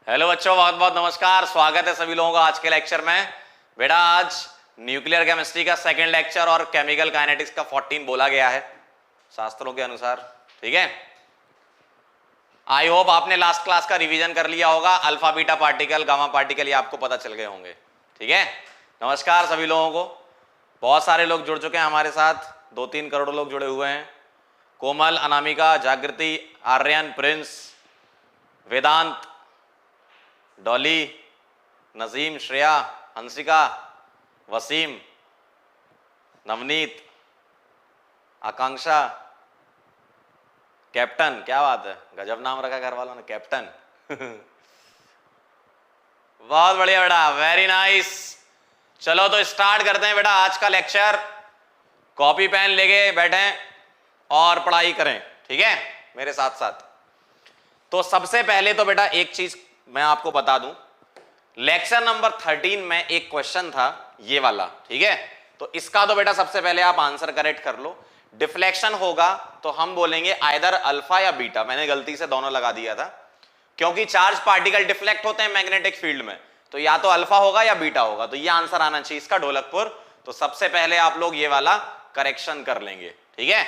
Hello बच्चों, बहुत बहुत नमस्कार। स्वागत है सभी लोगों का आज के लेक्चर में। बेटा आज न्यूक्लियर केमिस्ट्री का सेकंड लेक्चर और केमिकल काइनेटिक्स का 14 बोला गया है शास्त्रों के अनुसार। ठीक है, आई होप आपने लास्ट क्लास का रिवीजन कर लिया होगा। Alpha beta particle, gamma particle ये आपको पता चल गए होंगे। ठीक है, नमस्कार सभी लोगों को। बहुत सारे लोग जुड़ चुके हैं हमारे साथ, 2-3 करोड़ लोग जुड़े हुए हैं। कोमल, अनामिका, जागृति, आर्यन, प्रिंस, वेदांत, डॉली, नजीम, श्रेया, हंसिका, वसीम, नवनीत, आकांक्षा, कैप्टन। क्या बात है, गजब नाम रखा घर वालों ने, कैप्टन। बहुत बढ़िया बेटा, वेरी नाइस। चलो तो स्टार्ट करते हैं बेटा आज का लेक्चर। कॉपी पेन लेके बैठें और पढ़ाई करें। ठीक है, मेरे साथ साथ। तो सबसे पहले तो बेटा एक चीज मैं आपको बता दूं, लेक्चर नंबर 13 में एक क्वेश्चन था ये वाला। ठीक है, तो इसका तो बेटा सबसे पहले आप आंसर करेक्ट कर लो। डिफ्लेक्शन होगा तो हम बोलेंगे आइदर अल्फा या बीटा। मैंने गलती से दोनों लगा दिया था, क्योंकि चार्ज पार्टिकल डिफ्लेक्ट होते हैं मैग्नेटिक फील्ड में, तो या तो अल्फा होगा या बीटा होगा। तो ये आंसर आना चाहिए इसका, ढोलकपुर। तो सबसे पहले आप लोग ये वाला करेक्शन कर लेंगे। ठीक है,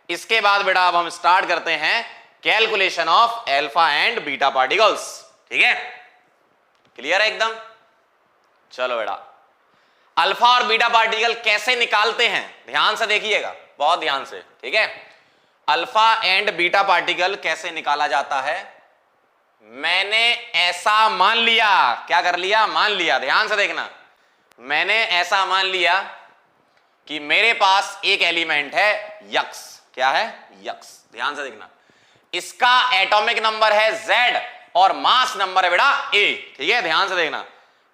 इसके बाद बेटा अब हम स्टार्ट करते हैं calculation of alpha and beta particles. ठीक है, क्लियर है एकदम। चलो बेटा, अल्फा और बीटा पार्टिकल कैसे निकालते हैं ध्यान से देखिएगा, बहुत ध्यान से। ठीक है, अल्फा एंड बीटा पार्टिकल कैसे निकाला जाता है। मैंने ऐसा मान लिया, क्या कर लिया, मान लिया। ध्यान से देखना, मैंने ऐसा मान लिया कि मेरे पास एक एलिमेंट है यक्स। क्या है, यक्स। ध्यान से देखना, इसका एटॉमिक नंबर है Z और मास नंबर है बेटा A। ठीक है, ध्यान से देखना,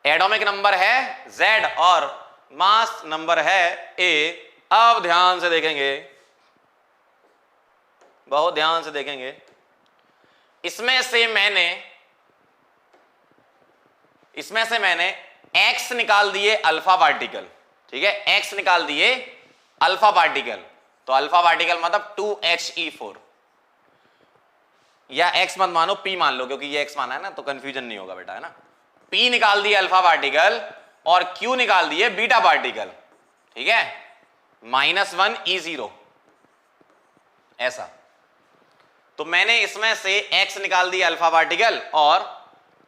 एटॉमिक नंबर है Z और मास नंबर है A। अब ध्यान से देखेंगे, बहुत ध्यान से देखेंगे। इसमें से मैंने X निकाल दिए अल्फा पार्टिकल। ठीक है, X निकाल दिए अल्फा पार्टिकल। तो अल्फा पार्टिकल मतलब 2He4, या X मत मानो, P मान लो, क्योंकि ये X माना है ना तो कंफ्यूजन नहीं होगा बेटा, है ना। P निकाल दिए अल्फा पार्टिकल और Q निकाल दिए बीटा पार्टिकल। ठीक है, -1E0 ऐसा। तो मैंने इसमें से X निकाल दिया अल्फा पार्टिकल और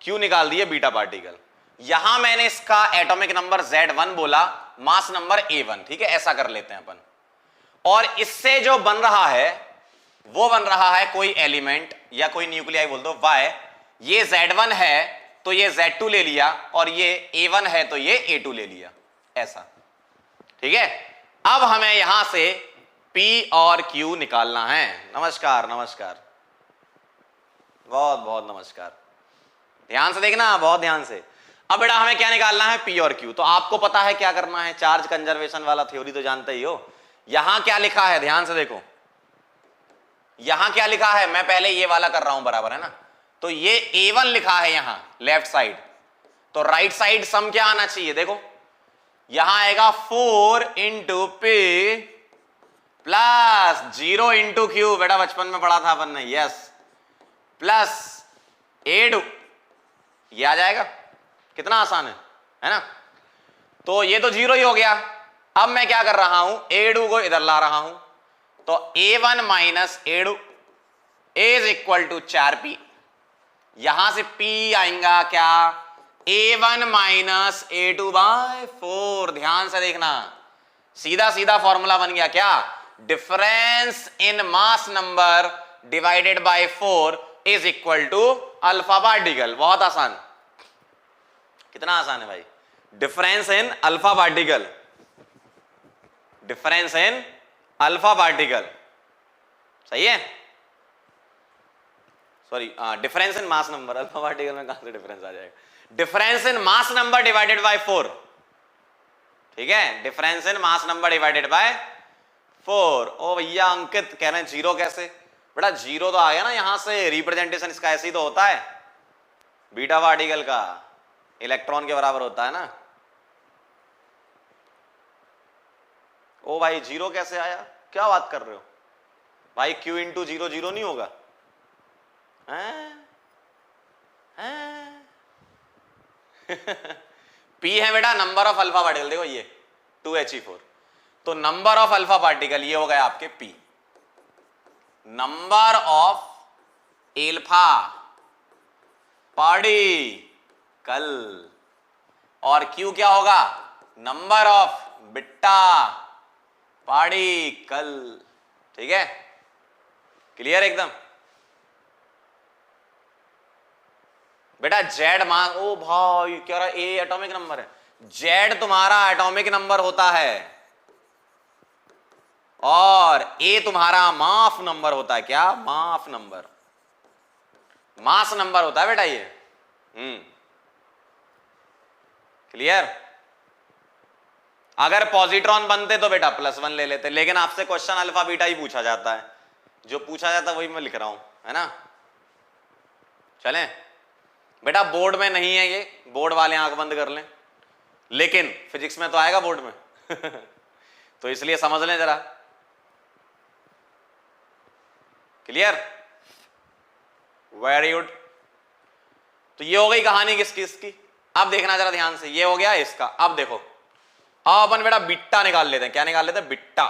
Q निकाल दिए बीटा पार्टिकल। यहां मैंने इसका एटॉमिक नंबर Z1 बोला, मास नंबर A1। ठीक है, ऐसा कर लेते हैं अपन। और इससे जो बन रहा है वो बन रहा है कोई एलिमेंट या कोई न्यूक्लियाई बोल दो Y। ये Z1 है तो ये Z2 ले लिया, और ये A1 है तो ये A2 ले लिया, ऐसा। ठीक है, अब हमें यहां से P और Q निकालना है। नमस्कार नमस्कार, बहुत बहुत नमस्कार। ध्यान से देखना, बहुत ध्यान से। अब बेटा हमें क्या निकालना है, P और Q। तो आपको पता है क्या करना है, चार्ज कंजर्वेशन वाला थ्योरी तो जानते ही हो। यहां क्या लिखा है, ध्यान से देखो, यहां क्या लिखा है। मैं पहले ये वाला कर रहा हूं, बराबर है ना। तो ये A1 लिखा है यहां लेफ्ट साइड, तो राइट साइड सम क्या आना चाहिए, देखो यहां आएगा 4 into P plus 0 into Q। बेटा बचपन में पढ़ा था अपन ने, यस, प्लस A2। ये आ जाएगा, कितना आसान है ना। तो ये तो 0 ही हो गया। अब मैं क्या कर रहा हूं, A2 को इधर ला रहा हूं, तो A1 minus A2 is equal to 4P। यहां से P आएगा क्या, A1 माइनस A2 बाय 4। ध्यान से देखना, सीधा सीधा फॉर्मूला बन गया क्या, difference in mass number divided by 4 is equal to alpha particle. बहुत आसान, कितना आसान है भाई। Difference in alpha particle, difference in alpha particle, सही है। Sorry, difference in mass number, alpha particle में कहां से डिफरेंस आ जाएगा। Difference in mass number divided by 4। ठीक है, difference in mass number divided by 4। ओ भैया अंकित कह रहे हैं 0 कैसे। बेटा 0 तो आ गया ना, यहां से रिप्रेजेंटेशन इसका ऐसे ही तो होता है, बीटा पार्टिकल का इलेक्ट्रॉन के बराबर होता है ना। ओ भाई 0 कैसे आया, क्या बात कर रहे हो भाई। Q इंटू 0 0 नहीं होगा, हैं? P है बेटा नंबर ऑफ अल्फा पार्टिकल, देखो ये 2He4, तो नंबर ऑफ अल्फा पार्टिकल ये हो गए आपके P, number of alpha particle, और Q क्या होगा, नंबर ऑफ बीटा पार्टिकल। ठीक है, क्लियर एकदम बेटा। जेड मान, ओ भाई क्या रहा, ए एटॉमिक नंबर है, जेड तुम्हारा एटॉमिक नंबर होता है और ए तुम्हारा मास नंबर होता है। क्या, मास नंबर, मास नंबर होता है बेटा ये। क्लियर। अगर पॉजिट्रॉन बनते तो बेटा +1 ले लेते, लेकिन आपसे क्वेश्चन अल्फा बीटा ही पूछा जाता है, जो पूछा जाता है वही मैं लिख रहा हूं, है ना। चलें बेटा, बोर्ड में नहीं है ये, बोर्ड वाले आंख बंद कर लें, लेकिन फिजिक्स में तो आएगा बोर्ड में तो इसलिए समझ लें जरा। Clear, very good. तो ये हो गई कहानी किसकी, इसकी। अब देखना जरा ध्यान से, ये हो गया इसका। अब देखो, अब अपन बेटा बिट्टा निकाल लेते हैं। क्या निकाल लेते हैं, बिट्टा।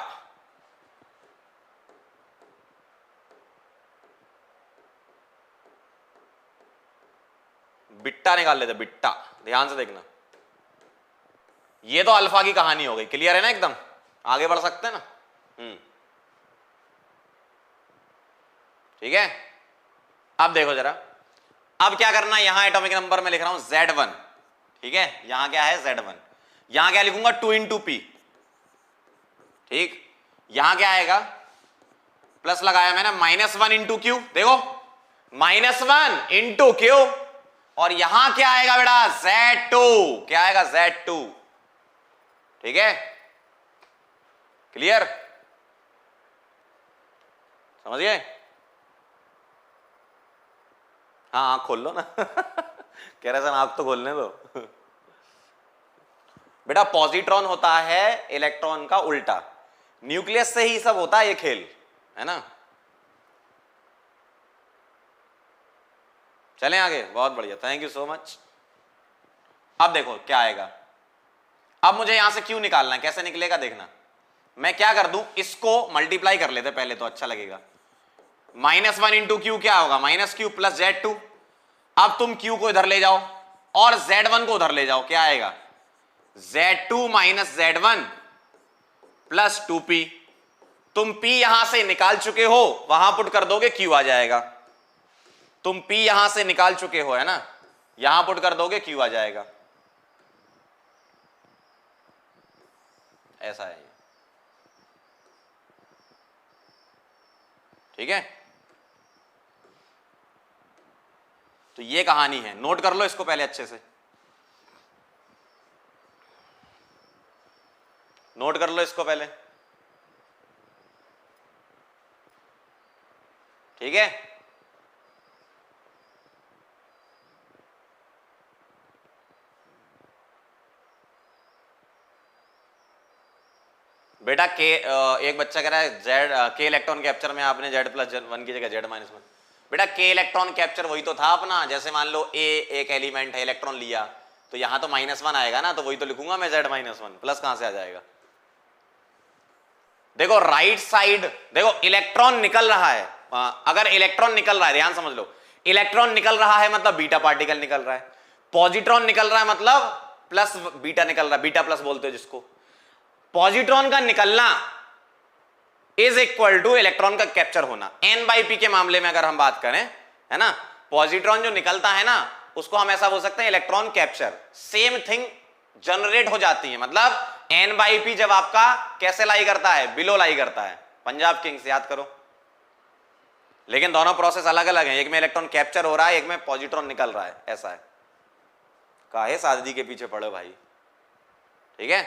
बिट्टा निकाल लेते, बिट्टा। ध्यान से देखना, ये तो अल्फा की कहानी हो गई। क्लियर है ना एकदम, आगे बढ़ सकते हैं ना। ठीक है, अब देखो जरा, अब क्या करना है, यहां एटॉमिक नंबर में लिख रहा हूं Z1। ठीक है, यहां क्या है Z1, यहां क्या लिखूंगा 2 × P। ठीक, यहां क्या आएगा, प्लस लगाया मैंने, -1 × Q। देखो -1 × Q, और यहां क्या आएगा बेटा, Z2। क्या आएगा, Z2। ठीक है, क्लियर, समझिए। हाँ, आंख खोल लो ना कह रहे सर आंख तो खोलने दो बेटा पॉजिट्रॉन होता है इलेक्ट्रॉन का उल्टा, न्यूक्लियस से ही सब होता है ये खेल, है ना। चलें आगे, बहुत बढ़िया, थैंक यू सो मच। अब देखो क्या आएगा, अब मुझे यहां से Q निकालना है। कैसे निकलेगा देखना, मैं क्या कर दूं, इसको मल्टीप्लाई कर लेते पहले तो अच्छा लगेगा। -1 × Q क्या होगा, -Q + Z2। अब तुम Q को इधर ले जाओ और Z1 को उधर ले जाओ, क्या आएगा, Z2 - Z1 + 2P। तुम P यहां से निकाल चुके हो, वहां पुट कर दोगे Q आ जाएगा। तुम P यहां से निकाल चुके हो, है ना, यहां पुट कर दोगे Q आ जाएगा। ऐसा है ये, ठीक है। तो ये कहानी है, नोट कर लो इसको पहले अच्छे से, नोट कर लो इसको पहले, ठीक है। बेटा के एक बच्चा कह रहा है के इलेक्ट्रॉन कैप्चर में आपने Z+1 की जगह Z-1। बेटा के इलेक्ट्रॉन कैप्चर वही तो था अपना, जैसे मान लो A एक एलिमेंट है, इलेक्ट्रॉन लिया तो यहां तो -1 आएगा ना, तो वही तो लिखूंगा मैं Z-1, प्लस कहां से आ जाएगा। देखो राइट साइड, देखो इलेक्ट्रॉन निकल रहा है, अगर इलेक्ट्रॉन निकल रहा है, ध्यान समझ लो, इलेक्ट्रॉन निकल रहा है मतलब बीटा पार्टिकल निकल रहा है, पॉजिट्रॉन निकल रहा है मतलब प्लस बीटा निकल रहा है, बीटा प्लस बोलते हो जिसको। पॉजिट्रॉन का निकलना इज इक्वल टू इलेक्ट्रॉन का कैप्चर होना। N/P के मामले में अगर हम बात करें, है ना, पॉजिट्रॉन जो निकलता है ना, उसको हम ऐसा बोल सकते हैं electron capture. Same thing generate हो जाती है, मतलब N/P जब आपका कैसे लाई करता है, बिलो लाई करता है, पंजाब किंग्स याद करो। लेकिन दोनों प्रोसेस अलग अलग हैं, एक में इलेक्ट्रॉन कैप्चर हो रहा है, एक में पॉजिट्रॉन निकल रहा है, ऐसा है। काहे सादगी के पीछे पड़े भाई, ठीक है,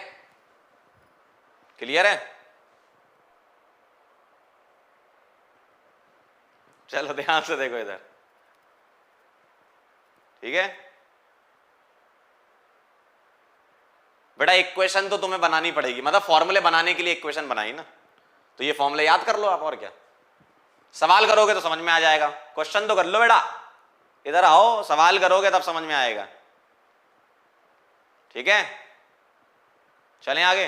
क्लियर है। चलो ध्यान से देखो इधर, ठीक है बेटा। इक्वेशन तो तुम्हें बनानी पड़ेगी, मतलब फॉर्मूले बनाने के लिए इक्वेशन बनाई ना, तो ये फॉर्मूले याद कर लो आप, और क्या। सवाल करोगे तो समझ में आ जाएगा, क्वेश्चन तो कर लो बेटा, इधर आओ, सवाल करोगे तब समझ में आएगा। ठीक है, चलें आगे।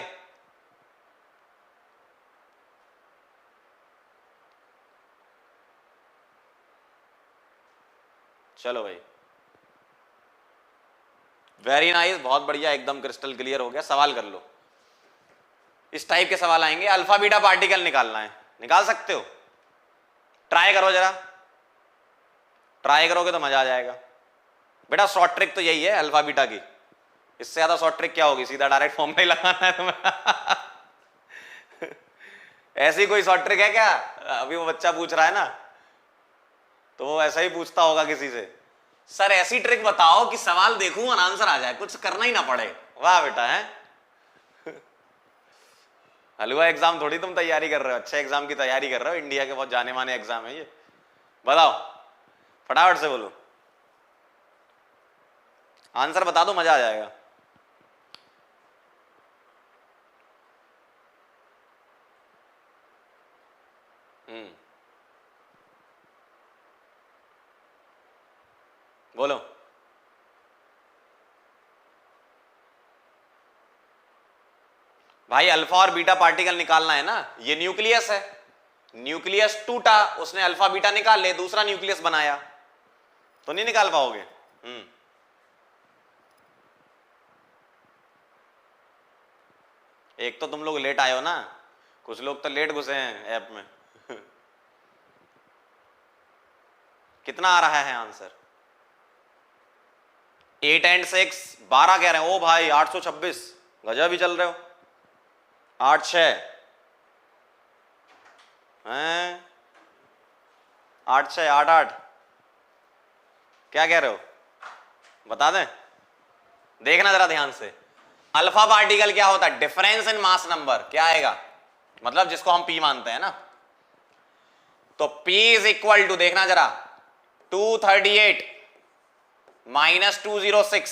चलो भाई, वेरी नाइस, बहुत बढ़िया, एकदम क्रिस्टल क्लियर हो गया। सवाल कर लो। इस टाइप के सवाल आएंगे, अल्फा बीटा पार्टिकल निकालना है, निकाल सकते हो, ट्राई करो जरा, ट्राई करोगे तो मजा आ जाएगा। बेटा शॉर्ट ट्रिक तो यही है अल्फा बीटा की, इससे ज्यादा शॉर्ट ट्रिक क्या होगी, सीधा डायरेक्ट फॉर्मूला ही लगाना है तुम्हें। ऐसी कोई शॉर्ट ट्रिक है क्या? अभी वो बच्चा पूछ रहा है ना, तो वो ऐसा ही पूछता होगा किसी से, सर ऐसी ट्रिक बताओ कि सवाल देखूं और आंसर आ जाए, कुछ करना ही ना पड़े। वाह बेटा, है हलवा एग्जाम थोड़ी तुम तैयारी कर रहे हो, अच्छे एग्जाम की तैयारी कर रहे हो, इंडिया के बहुत जाने माने एग्जाम है ये। बताओ फटाफट से बोलो, आंसर बता दो, मजा आ जाएगा। बोलो। भाई अल्फा और बीटा पार्टिकल निकालना है ना, ये न्यूक्लियस है, न्यूक्लियस टूटा, उसने अल्फा बीटा निकाल ले, दूसरा न्यूक्लियस बनाया, तो नहीं निकाल पाओगे। एक तो तुम लोग लेट आए हो ना, कुछ लोग तो लेट घुसे हैं ऐप में। कितना आ रहा है आंसर? 8 एंड 6 12 कह रहे हैं। ओ भाई 826, गजब ही चल रहे हो। 8 6 हैं, 8 6 8 8, क्या कह रहे हो, बता दें? देखना जरा ध्यान से, अल्फा पार्टिकल क्या होता है, डिफरेंस इन मास नंबर, क्या आएगा, मतलब जिसको हम पी मानते हैं ना, तो P इज इक्वल टू, देखना जरा, 238 माइनस 206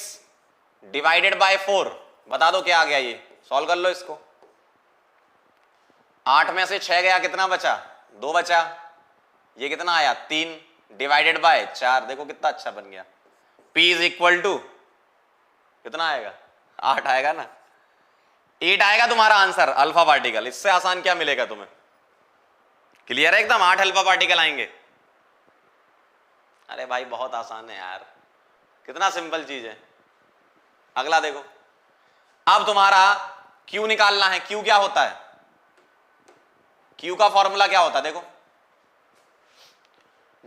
डिवाइडेड बाय 4, बता दो क्या आ गया, ये सॉल्व कर लो इसको। 8 में से 6 गया, कितना बचा, 2 बचा, ये कितना आया 3 डिवाइडेड बाय 4, देखो कितना अच्छा बन गया। P इज इक्वल टू कितना आएगा, 8 आएगा ना, 8 आएगा तुम्हारा आंसर अल्फा पार्टिकल। इससे आसान क्या मिलेगा तुम्हें? क्लियर है एकदम, 8 अल्फा पार्टिकल आएंगे। अरे भाई बहुत आसान है यार, कितना सिंपल चीज है। अगला देखो, अब तुम्हारा Q निकालना है। Q क्या होता है, Q का फॉर्मूला क्या होता है, देखो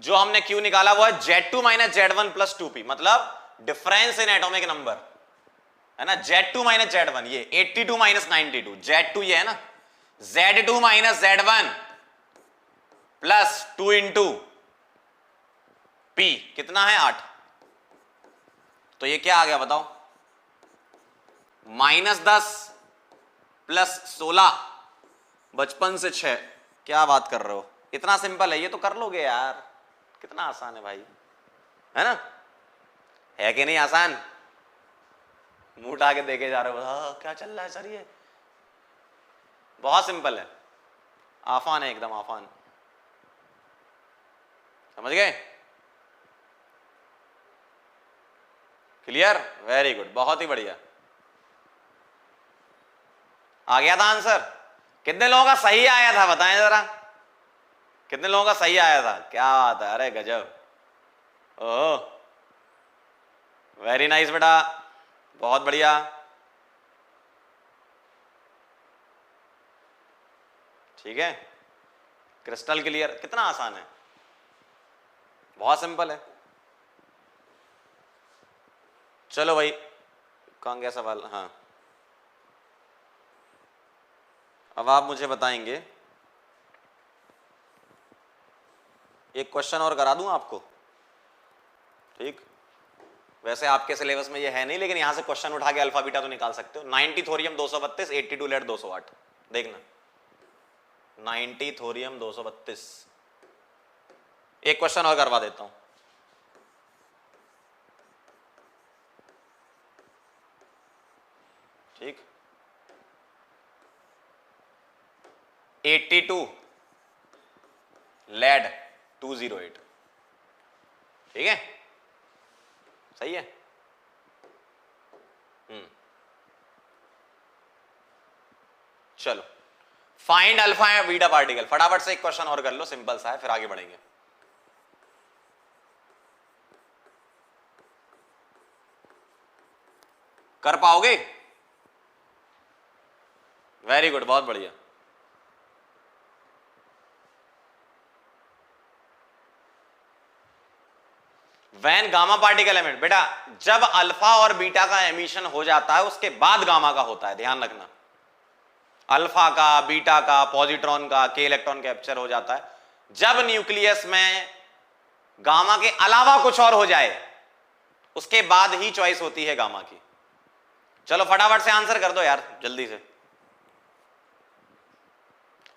जो हमने Q निकाला वो है Z2 minus Z1 plus 2P, मतलब डिफरेंस इन एटॉमिक नंबर है ना, Z2 माइनस Z1, ये 82 माइनस 92, Z2 ये है ना, Z2 minus Z1 plus 2 into P, कितना है 8, तो ये क्या आ गया बताओ, -10 प्लस 16, बचपन से 6, क्या बात कर रहे हो, इतना सिंपल है ये, तो कर लोगे यार, कितना आसान है भाई, है ना, है कि नहीं आसान? मुंह उठा के देखे जा रहे हो, क्या चल रहा है सर, ये बहुत सिंपल है, आसान है एकदम आसान, समझ गए? क्लियर, वेरी गुड, बहुत ही बढ़िया, आ गया था आंसर। कितने लोगों का सही आया था बताएं जरा, कितने लोगों का सही आया था, क्या बात है, अरे गजब, ओह वेरी नाइस बेटा, बहुत बढ़िया, ठीक है, क्रिस्टल क्लियर, कितना आसान है, बहुत सिंपल है। चलो भाई, कौन गया सवाल, हाँ अब आप मुझे बताएंगे, एक क्वेश्चन और करा दूं आपको, ठीक, वैसे आपके सिलेबस में ये है नहीं, लेकिन यहां से क्वेश्चन उठा के अल्फा बीटा तो निकाल सकते हो। 90 थोरियम 232, 82 लेड 208, देखना 90 थोरियम 232, एक क्वेश्चन और करवा देता हूं, ठीक, 82 लेड 208, ठीक है, सही है। चलो फाइंड अल्फा या बीटा पार्टिकल, फटाफट से एक क्वेश्चन और कर लो, सिंपल सा है, फिर आगे बढ़ेंगे। कर पाओगे? वेरी गुड, बहुत बढ़िया। वैन गामा पार्टिकल एमिट, बेटा जब अल्फा और बीटा का एमिशन हो जाता है उसके बाद गामा का होता है, ध्यान रखना। अल्फा का, बीटा का, पॉजिट्रॉन का, के इलेक्ट्रॉन कैप्चर हो जाता है जब न्यूक्लियस में गामा के अलावा कुछ और हो जाए, उसके बाद ही चॉइस होती है गामा की। चलो फटाफट से आंसर कर दो यार, जल्दी से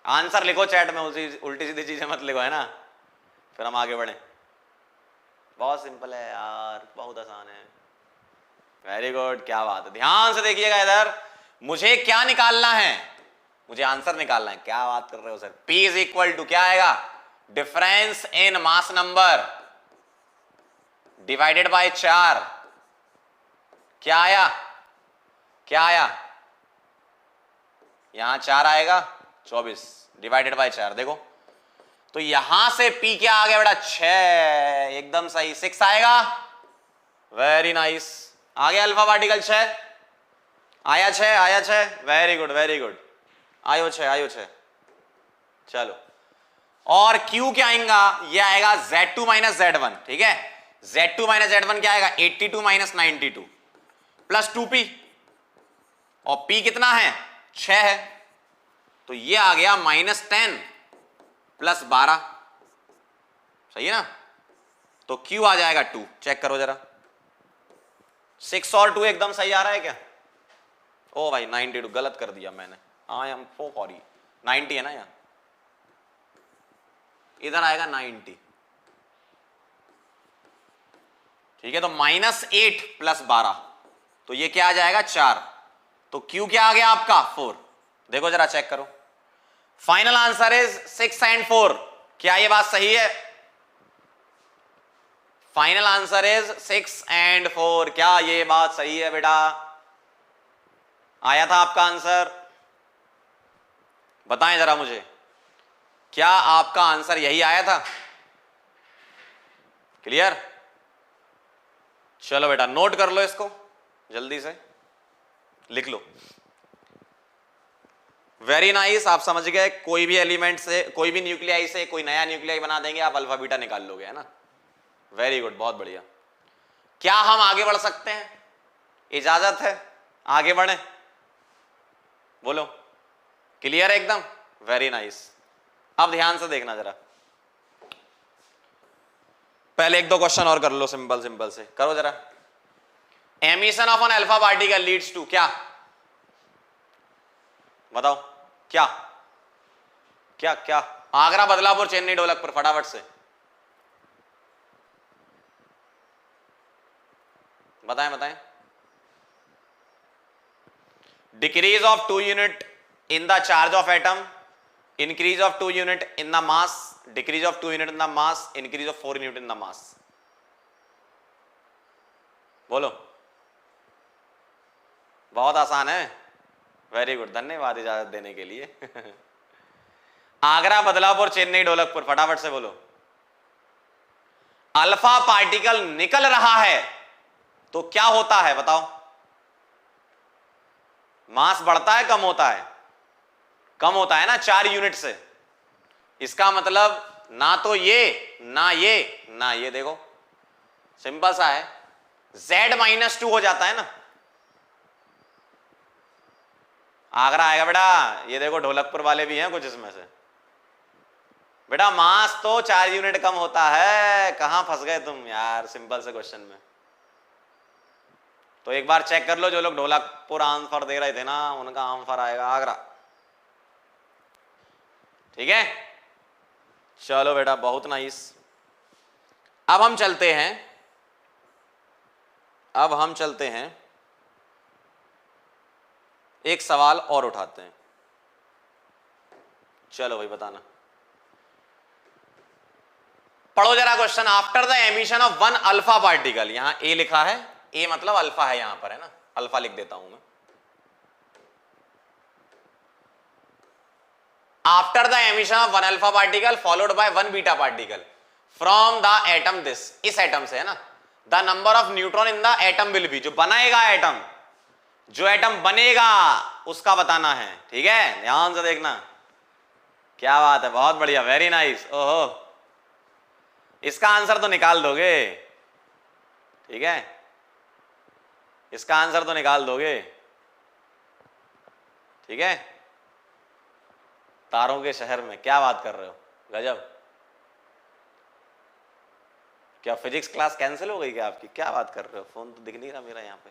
आंसर लिखो चैट में, उल्टी सीधी चीजें मत लिखो, है ना, फिर हम आगे बढ़े। बहुत सिंपल है यार, बहुत आसान है। वेरी गुड, क्या बात है। ध्यान से देखिएगा इधर, मुझे क्या निकालना है, मुझे आंसर निकालना है। क्या बात कर रहे हो sir? P is equal to क्या आएगा, difference in mass number divided by 4। क्या आया, क्या आया, यहां 4 आएगा, 24 डिवाइडेड बाय 4। देखो तो यहां से P क्या आ गया बेटा, 6, एकदम सही। 6 आएगा, वेरी नाइस, आ गया अल्फा पार्टिकल 6, आया 6, आया 6, वेरी गुड वेरी गुड, आयो 6, आयो 6। चलो और Q क्या आएगा, ये आएगा Z2 माइनस Z1, ठीक है। Z2 माइनस Z1 क्या आएगा, 82 माइनस 92 प्लस 2P, और P कितना है, 6 है, तो ये आ गया -10 प्लस 12, सही है ना। तो Q आ जाएगा 2, चेक करो जरा, 6 और 2 एकदम सही आ रहा है क्या? ओ भाई 92 गलत कर दिया मैंने, आई एम सो सॉरी, 90 है ना यहाँ, इधर आएगा 90, ठीक है। तो -8 प्लस 12, तो ये क्या आ जाएगा, 4। तो Q क्या आ गया आपका, 4। देखो जरा चेक करो, फाइनल आंसर इज 6 एंड 4। क्या ये बात सही है? Final answer is 6 and 4। क्या ये बात सही है बेटा? आया था आपका आंसर? बताएं जरा मुझे, क्या आपका आंसर यही आया था? क्लियर? चलो बेटा नोट कर लो इसको, जल्दी से लिख लो। वेरी नाइस, आप समझ गए, कोई भी एलिमेंट से, कोई भी न्यूक्लियाई से कोई नया न्यूक्लियाई बना देंगे, आप अल्फा बीटा निकाल लोगे, है ना। वेरी गुड, बहुत बढ़िया। क्या हम आगे बढ़ सकते हैं? इजाजत है, आगे बढ़े, बोलो। क्लियर है एकदम? Very nice. अब ध्यान से देखना जरा, पहले 1-2 क्वेश्चन और कर लो, सिंपल सिंपल से करो जरा। Emission of an alpha particle leads to क्या, बताओ क्या क्या क्या? आगरा, बदलापुर, चेन्नई, ढोलकपुर, फटाफट से बताएं बताएं। Decrease of 2 unit in the charge of atom, increase of 2 unit in the mass, decrease of 2 unit in the mass, increase of 4 unit in the mass. बोलो। बहुत आसान है, वेरी गुड, धन्यवाद इजाजत देने के लिए। आगरा, बदलापुर, चेन्नई, ढोलकपुर, फटाफट से बोलो। अल्फा पार्टिकल निकल रहा है तो क्या होता है बताओ? मास बढ़ता है, कम होता है? कम होता है ना, 4 यूनिट से। इसका मतलब ना तो ये ना ये ना ये, देखो सिंपल सा है, Z-2 हो जाता है ना। आगरा आएगा बेटा, ये देखो ढोलकपुर वाले भी हैं कुछ इसमें से। बेटा मास तो 4 यूनिट कम होता है, कहां फंस गए तुम यार सिंपल से क्वेश्चन में। तो एक बार चेक कर लो, जो लोग ढोलकपुर आंसर दे रहे थे ना, उनका आंसर आएगा आगरा, ठीक है। चलो बेटा बहुत नाइस। अब हम चलते हैं, अब हम चलते हैं, एक सवाल और उठाते हैं। चलो भाई बताना, पढ़ो जरा question. After the emission of 1 alpha particle, यहां ए लिखा है, ए मतलब अल्फा है यहां पर, है ना, अल्फा लिख देता हूं मैं। After the emission of one alpha particle followed by one beta particle from the atom, this इस एटम से है ना, the number of neutron in the atom will be, जो बनाएगा एटम, जो एटम बनेगा उसका बताना है, ठीक है, ध्यान से देखना। क्या बात है, बहुत बढ़िया, वेरी नाइस। ओहो, इसका आंसर तो निकाल दोगे, ठीक है, इसका आंसर तो निकाल दोगे, ठीक है। तारों के शहर में, क्या बात कर रहे हो, गजब। क्या फिजिक्स क्लास कैंसिल हो गई क्या आपकी, क्या बात कर रहे हो, फोन तो दिख नहीं रहा मेरा यहाँ पे,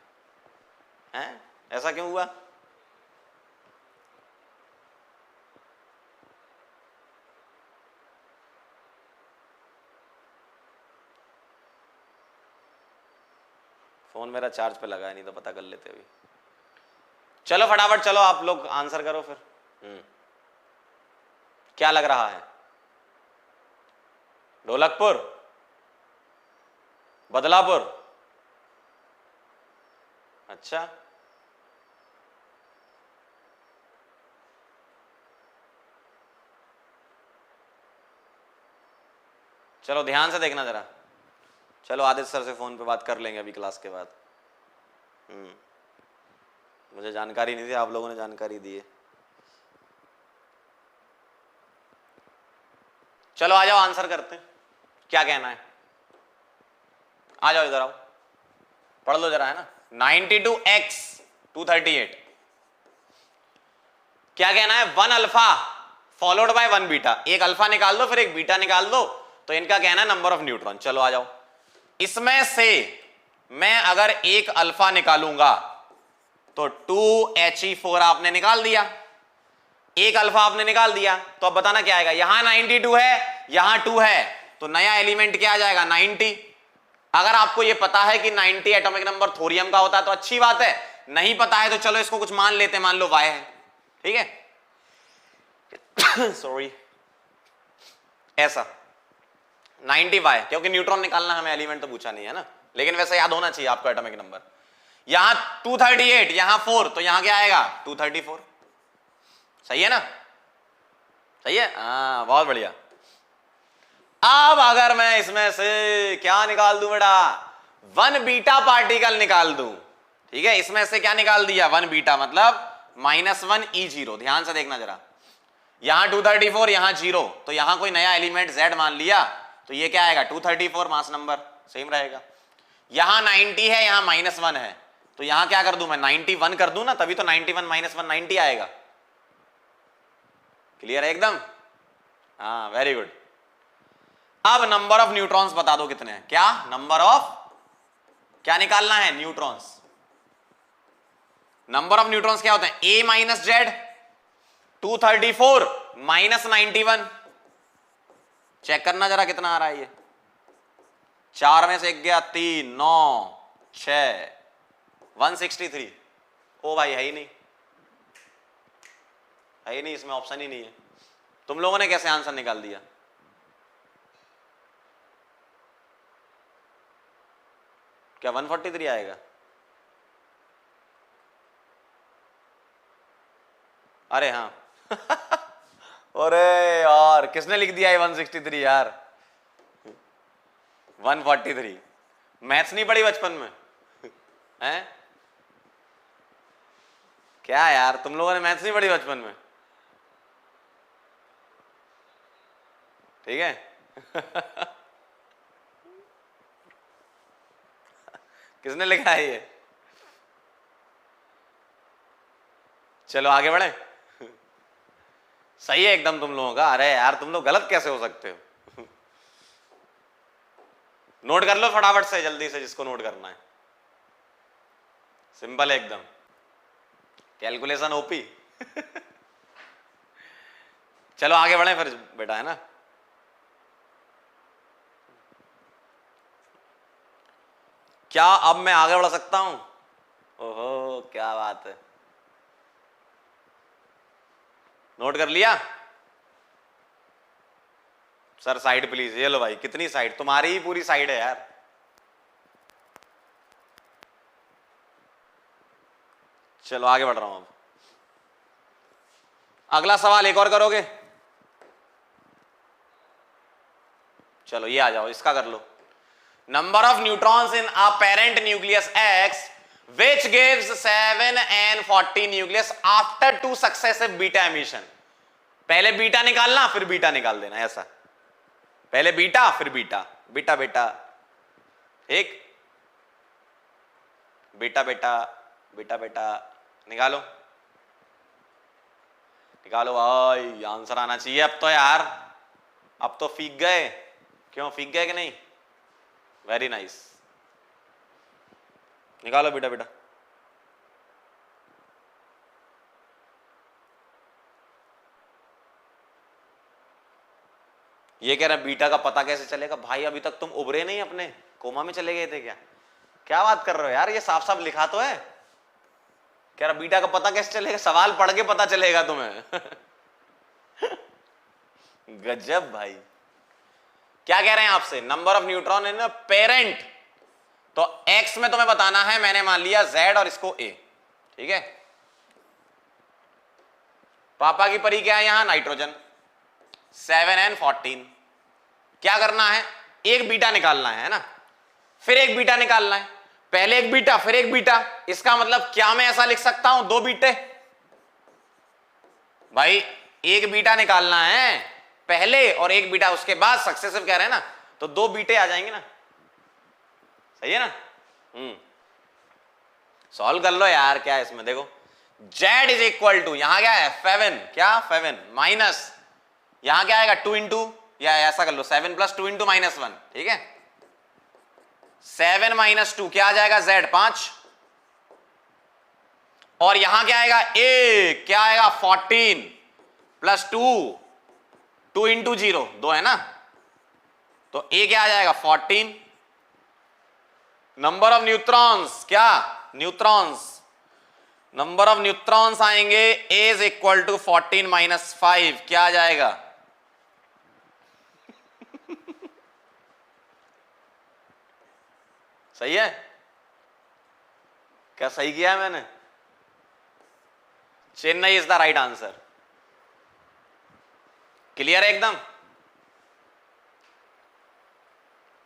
हैं, ऐसा क्यों हुआ? फोन मेरा चार्ज पे लगा है, नहीं तो पता कर लेते अभी। चलो फटाफट चलो, आप लोग आंसर करो फिर। क्या लग रहा है? ढोलकपुर, बदलापुर, अच्छा, चलो ध्यान से देखना जरा। चलो आदित्य सर से फोन पे बात कर लेंगे अभी क्लास के बाद। मुझे जानकारी नहीं थी, आप लोगों ने जानकारी दी है। चलो आ जाओ, आंसर करते हैं, क्या कहना है, आ जाओ इधर आओ, पढ़ लो जरा, है ना। 92x 238, क्या कहना है, one alpha followed by one beta, एक अल्फा निकाल दो फिर एक बीटा निकाल दो, तो इनका कहना है नंबर ऑफ न्यूट्रॉन। चलो आ जाओ, इसमें से मैं अगर एक अल्फा निकालूंगा तो 2He4 आपने निकाल दिया, एक अल्फा आपने निकाल दिया, तो अब बताना क्या आएगा, यहां 92 है, यहां 2 है, तो नया एलिमेंट क्या आ जाएगा, 90। अगर आपको यह पता है कि 90 एटॉमिक नंबर थोरियम का होता है तो अच्छी बात है, नहीं पता है तो चलो इसको कुछ मान लेते हैं, मान लो Y है, ठीक है। सॉरी, ऐसा 90Y, क्योंकि न्यूट्रॉन निकालना हमें, एलिमेंट तो पूछा नहीं है ना, लेकिन वैसे याद होना चाहिए आपको एटॉमिक नंबर। यहां 238, यहां 4, तो यहां क्या आएगा 234, सही है ना, सही है, हाँ बहुत बढ़िया। अब अगर मैं इसमें से क्या निकाल दूं बेटा, वन बीटा पार्टिकल निकाल दूं, ठीक है, इसमें से क्या निकाल दिया, वन बीटा मतलब -1E0, ध्यान से देखना जरा, यहां 234, यहां 0, तो यहां कोई नया एलिमेंट Z मान लिया, तो ये क्या आएगा 234, मास नंबर सेम रहेगा। यहां 90 है, यहां -1 है, तो यहां क्या कर दूं मैं, 91 कर दूं ना, तभी तो 91 - 1 90 आएगा। क्लियर है एकदम, हाँ वेरी गुड। अब नंबर ऑफ न्यूट्रॉन्स बता दो कितने हैं, क्या नंबर ऑफ, क्या निकालना है, न्यूट्रॉन्स। नंबर ऑफ न्यूट्रॉन्स क्या होते हैं, A - Z 234 - 91, चेक करना जरा कितना आ रहा है ये, 4 में से 1 गया 3, 9, 6, 163। ओ भाई है ही नहीं, है ही नहीं, इसमें ऑप्शन ही नहीं है। तुम लोगों ने कैसे आंसर निकाल दिया, क्या 143 आएगा? अरे हाँ अरे यार किसने लिख दिया है 163 यार, 143, मैथ्स नहीं पढ़ी बचपन में हैं? क्या यार तुम लोगों ने मैथ्स नहीं पढ़ी बचपन में, ठीक है किसने लिखा है ये, चलो आगे बढ़े। सही है एकदम तुम लोगों का, अरे यार तुम लोग गलत कैसे हो सकते हो नोट कर लो फटाफट से, जल्दी से, जिसको नोट करना है, सिंपल है एकदम, कैलकुलेशन ओपी चलो आगे बढ़े फिर बेटा, है ना। क्या अब मैं आगे बढ़ सकता हूं, ओहो क्या बात है, नोट कर लिया सर, साइड प्लीज, ये लो भाई, कितनी साइड, तुम्हारी ही पूरी साइड है यार। चलो आगे बढ़ रहा हूं अब, अगला सवाल एक और करोगे, चलो ये आ जाओ, इसका कर लो। Number of neutrons in a parent nucleus X which gives 7n40 nucleus after 2 successive beta emission. पहले बीटा निकालना फिर बीटा निकाल देना, ऐसा पहले बीटा फिर बीटा, बीटा बेटा, ठीक, बीटा बेटा बेटा बेटा, निकालो निकालो भाई, आंसर आना चाहिए अब तो यार, अब तो फीक गए, क्यों फीक गए कि नहीं? वेरी नाइस, निकालो बेटा बेटा। ये कह रहा है बीटा का पता कैसे चलेगा? भाई अभी तक तुम उभरे नहीं, अपने कोमा में चले गए थे क्या? क्या बात कर रहे हो यार, ये साफ साफ लिखा तो है। कह रहा बीटा का पता कैसे चलेगा? सवाल पढ़ के पता चलेगा तुम्हें। गजब भाई। क्या कह रहे हैं आपसे? Number of neutron in parent, तो एक्स में तुम्हें बताना है, मैंने मान लिया जेड और इसको ए, ठीक है। पापा की परी क्या है यहां? Nitrogen, 7n14। क्या करना है? एक बीटा निकालना है ना, फिर एक बीटा निकालना है, पहले एक बीटा फिर एक बीटा। इसका मतलब क्या मैं ऐसा लिख सकता हूं, दो बीटे? भाई एक बीटा निकालना है पहले और एक बीटा उसके बाद, सक्सेसिव कह रहे हैं ना, तो दो बीटे आ जाएंगे ना, सही है ना? सॉल्व कर लो यार, क्या है इसमें? देखो z इज इक्वल टू, यहां क्या है? फेवन, क्या फेवन, माइनस यहां क्या आएगा? 2 इंटू, या ऐसा कर लो 7 प्लस 2 इंटू -1, ठीक है। 7 माइनस 2 क्या आ जाएगा? z 5, और यहां क्या आएगा? a क्या आएगा? 14 प्लस 2, 2 इंटू 0 2 है ना, तो a क्या आ जाएगा? 14। नंबर ऑफ न्यूट्रॉन्स, क्या न्यूट्रॉन्स, नंबर ऑफ न्यूट्रॉन्स आएंगे a is equal to 14 minus 5, क्या आ जाएगा? सही है? क्या सही किया है मैंने? Chennai is the right answer. Clear है? एकदम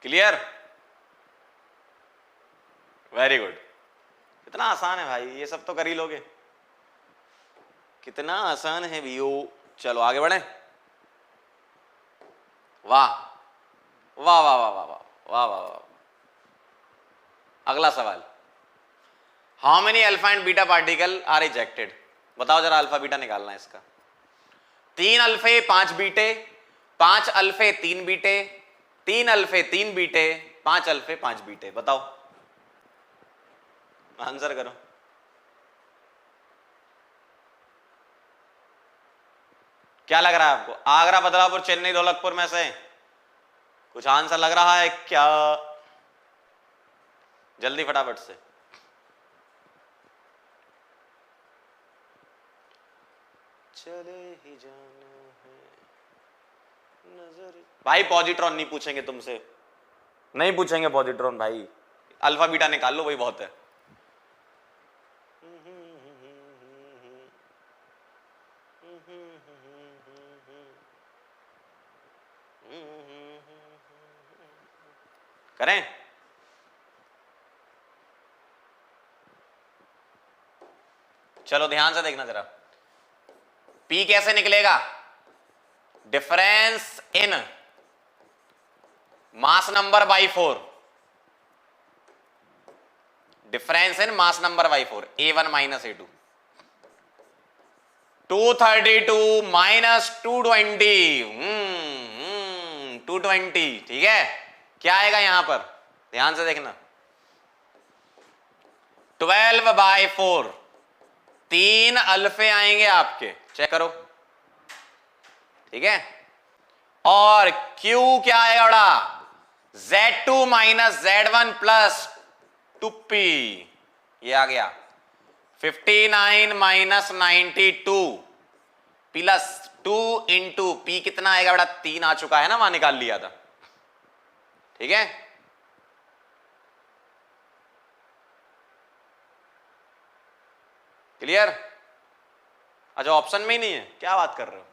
क्लियर, वेरी गुड। कितना आसान है भाई, ये सब तो कर ही लोगे, कितना आसान है वीओ। चलो आगे बढ़े। वाह वाह वाह वाह वाह वाह वाह वाह। अगला सवाल, how many alpha and beta particle are ejected? बताओ जरा, अल्फा बीटा निकालना है इसका। 3 अल्फे 5 बीटे, 5 अल्फे 3 बीटे, 3 अल्फे 3 बीटे, 5 अल्फे 5 बीटे, बताओ आंसर करो। क्या लग रहा है आपको? आगरा, बदलापुर, चेन्नई, ढोलकपुर में से कुछ आंसर लग रहा है क्या? जल्दी फटाफट से। चले ही जाना है नजर। भाई पॉजिट्रॉन नहीं पूछेंगे तुमसे, नहीं पूछेंगे पॉजिट्रॉन भाई, अल्फा बीटा निकाल लो, वही बहुत है। करें? चलो ध्यान से देखना जरा, P कैसे निकलेगा? Difference in mass number by 4, difference in mass number by 4, A1 minus A2, 232 minus 220, 220, ठीक है। क्या आएगा यहां पर? ध्यान से देखना, 12/4, 3 अल्फे आएंगे आपके, चेक करो, ठीक है। और Q क्या आएगा बड़ा? Z2 minus Z1 plus 2P, ये आ गया। 59 माइनस 92 प्लस 2 इंटू P कितना आएगा बड़ा? 3 आ चुका है ना, वहां निकाल लिया था, ठीक है। क्लियर? अच्छा ऑप्शन में ही नहीं है, क्या बात कर रहे हो?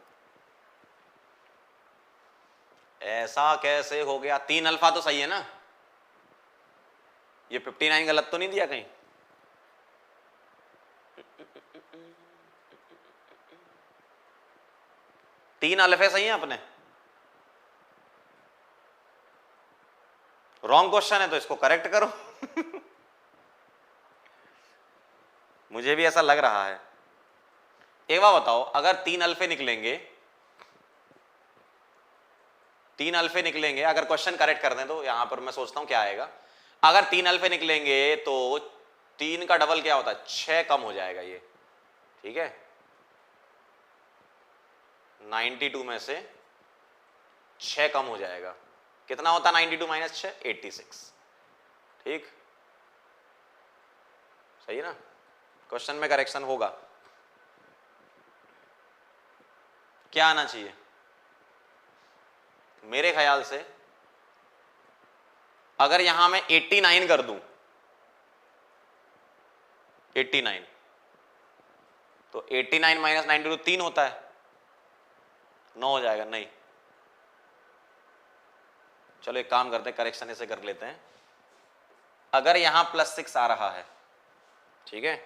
ऐसा कैसे हो गया? 3 अल्फा तो सही है ना? ये 59 गलत तो नहीं दिया कहीं? तीन अल्फे सही है अपने? रॉन्ग क्वेश्चन है तो इसको करेक्ट करो। मुझे भी ऐसा लग रहा है। एक बार बताओ, अगर 3 अल्फे निकलेंगे, 3 अल्फे निकलेंगे, अगर क्वेश्चन करेक्ट कर दें तो यहां पर मैं सोचता हूं क्या आएगा। अगर 3 अल्फे निकलेंगे तो 3 का डबल क्या होता है? 6 कम हो जाएगा ये, ठीक है? 92 में से 6 कम हो जाएगा। कितना होता है 92 माइनस 6? 86। ठीक, सही है ना? क्वेश्चन में करेक्शन होगा। क्या आना चाहिए मेरे ख्याल से? अगर यहां मैं 89 कर दूं, 89, तो 89 माइनस 92 3 होता है, 9 हो जाएगा। नहीं, चलो एक काम करते हैं, करेक्शन ऐसे कर लेते हैं। अगर यहां +6 आ रहा है, ठीक है,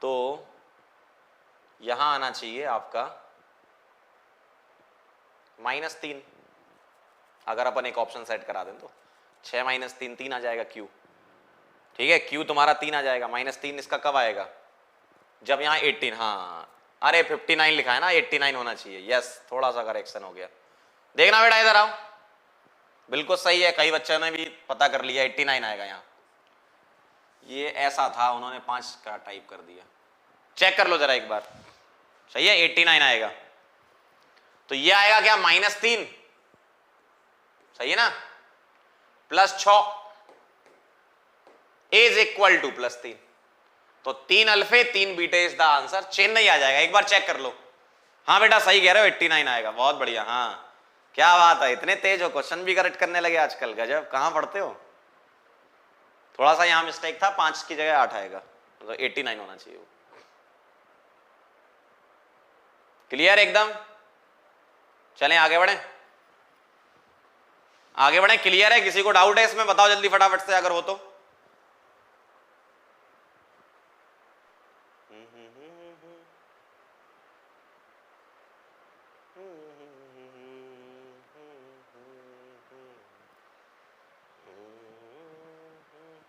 तो यहां आना चाहिए आपका -3। अगर अपन एक ऑप्शन सेट करा दें तो 6 माइनस 3 3 आ जाएगा Q, ठीक है? Q तुम्हारा 3 आ जाएगा। -3 इसका कब आएगा? जब यहाँ 18, हाँ अरे 59 लिखा है ना, 89 होना चाहिए। यस, थोड़ा सा करेक्शन हो गया। देखना बेटा, इधर आओ, बिल्कुल सही है। कई बच्चों ने भी पता कर लिया, 89 आएगा यहाँ। ये ऐसा था, उन्होंने 5 का टाइप कर दिया। चेक कर लो जरा एक बार, सही है, 89 आएगा। तो ये आएगा क्या? -3, सही है ना, +6 इज इक्वल टू +3। तो 3 अल्फे 3 बीटे इज द आंसर। चेन्नई आ जाएगा। एक बार चेक कर लो। हाँ बेटा सही कह रहे हो, 89 आएगा। बहुत बढ़िया, हाँ क्या बात है, इतने तेज हो, क्वेश्चन भी करेक्ट करने लगे आजकल। गजब, कहां पढ़ते हो? थोड़ा सा यहां मिस्टेक था, 5 की जगह 8 आएगा, तो 89 होना चाहिए वो। क्लियर एकदम? चलें आगे बढ़े, आगे बढ़े। क्लियर है? किसी को डाउट है इसमें? बताओ जल्दी फटाफट से, अगर हो तो।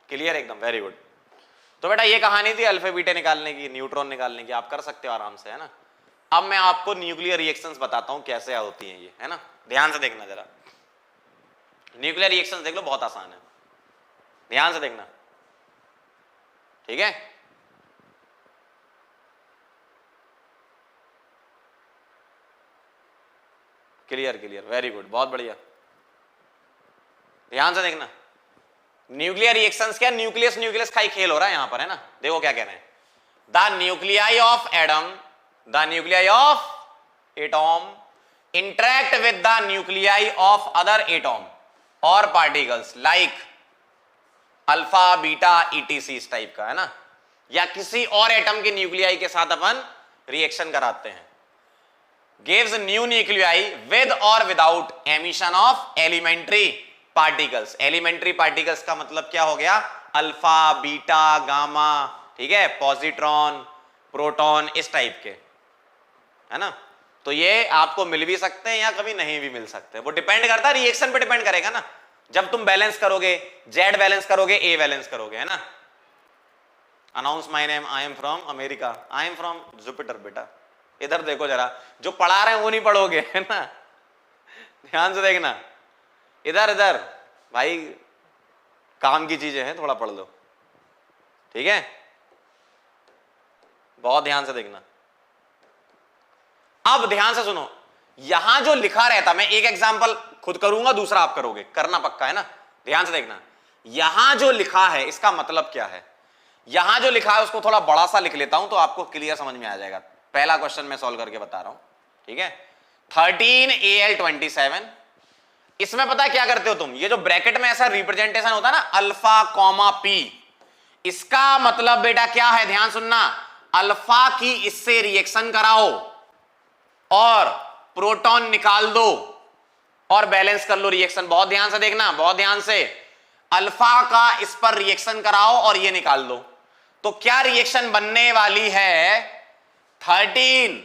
क्लियर एकदम, वेरी गुड। तो बेटा ये कहानी थी अल्फे बीटे निकालने की, न्यूट्रॉन निकालने की। आप कर सकते हो आराम से, है ना? अब मैं आपको न्यूक्लियर रिएक्शंस बताता हूं कैसे होती हैं ये, है ना? ध्यान से देखना जरा। न्यूक्लियर रिएक्शंस देख लो, बहुत आसान है, ध्यान से देखना, ठीक है? क्लियर क्लियर, वेरी गुड, बहुत बढ़िया। ध्यान से देखना। न्यूक्लियर रिएक्शंस क्या? न्यूक्लियस न्यूक्लियस का ही खेल हो रहा है यहां पर, है ना? देखो क्या कह रहे हैं। The nuclei of atom, the nuclei of atom interact with the nuclei of other atom और particles like alpha beta etc, इस टाइप का, है ना? या किसी और एटम के न्यूक्लियाई के साथ अपन रिएक्शन कराते हैं। गिव्स न्यू न्यूक्लियाई विद और without emission of elementary particles. Elementary particles का मतलब क्या हो गया? अल्फा बीटा गामा, ठीक है, पॉजिट्रॉन प्रोटॉन, इस टाइप के, है ना? तो ये आपको मिल भी सकते हैं या कभी नहीं भी मिल सकते, वो डिपेंड करता है, रिएक्शन पे डिपेंड करेगा ना। जब तुम बैलेंस करोगे, जेड बैलेंस करोगे, ए बैलेंस करोगे, है ना? Announce my name, I am from America, I am from Jupiter. बेटा इधर देखो जरा, जो पढ़ा रहे हैं वो नहीं पढ़ोगे, है ना? ध्यान से देखना, इधर इधर भाई, काम की चीजें हैं, थोड़ा पढ़ लो, ठीक है? बहुत ध्यान से देखना। अब ध्यान से सुनो, यहां जो लिखा रहता, मैं एक एग्जांपल खुद करूंगा, दूसरा आप करोगे, करना पक्का है ना? ध्यान से देखना, यहां जो लिखा है इसका मतलब क्या है? यहां जो लिखा है उसको थोड़ा बड़ा सा लिख लेता हूं तो आपको क्लियर समझ में आ जाएगा। पहला क्वेश्चन मैं सॉल्व करके बता रहा हूं, ठीक है? 13Al27, इसमें पता है क्या करते हो तुम? ये जो ब्रैकेट में ऐसा रिप्रेजेंटेशन होता है ना, अल्फा कॉमा पी, इसका मतलब बेटा क्या है? ध्यान सुनना, अल्फा की इससे रिएक्शन कराओ और प्रोटॉन निकाल दो, और बैलेंस कर लो रिएक्शन। बहुत ध्यान से देखना, बहुत ध्यान से। अल्फा का इस पर रिएक्शन कराओ और ये निकाल दो। तो क्या रिएक्शन बनने वाली है? 13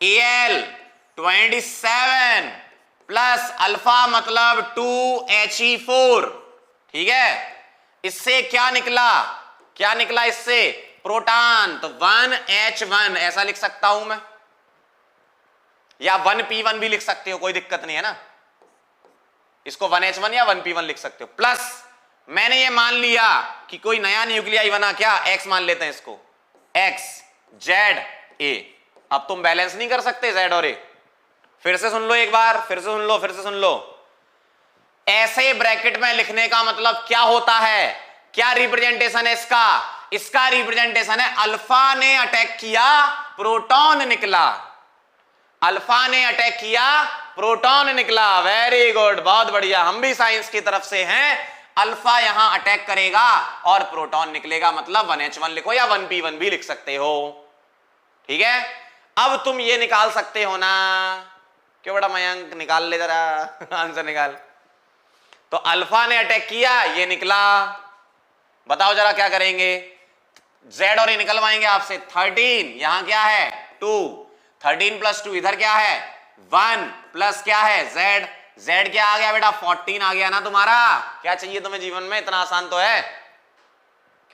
Al27 प्लस अल्फा मतलब 2He4। ठीक है, इससे क्या निकला? क्या निकला इससे? प्रोटॉन। तो 1H1 ऐसा लिख सकता हूं मैं, या 1P1 भी लिख सकते हो, कोई दिक्कत नहीं है ना। इसको 1H1 या 1P1 लिख सकते हो। प्लस मैंने ये मान लिया कि कोई नया न्यूक्लियाई बना, क्या X मान लेते हैं इसको, XZA। अब तुम बैलेंस नहीं कर सकते Z और A। फिर से सुन लो एक बार, फिर से सुन लो, फिर से सुन लो। ऐसे ब्रैकेट में लिखने का मतलब क्या होता है? क्या रिप्रेजेंटेशन है इसका? इसका रिप्रेजेंटेशन है अल्फा ने अटैक किया, प्रोटॉन निकला। अल्फा ने अटैक किया, प्रोटॉन निकला। वेरी गुड, बहुत बढ़िया। हम भी साइंस की तरफ से हैं। अल्फा यहां अटैक करेगा और प्रोटॉन निकलेगा, मतलब 1H1 लिखो या 1P1 भी लिख सकते हो। ठीक है, अब तुम ये निकाल सकते हो ना? क्यों बड़ा मयंक, निकाल ले जरा आंसर निकाल। तो अल्फा ने अटैक किया, ये निकला। बताओ जरा क्या करेंगे? Z और A निकलवाएंगे आपसे। 13 यहां क्या है? 2। 13 प्लस 2 इधर क्या है? 1 प्लस क्या है? Z। Z क्या आ गया बेटा? 14 आ गया ना तुम्हारा। क्या चाहिए तुम्हें जीवन में? इतना आसान तो है।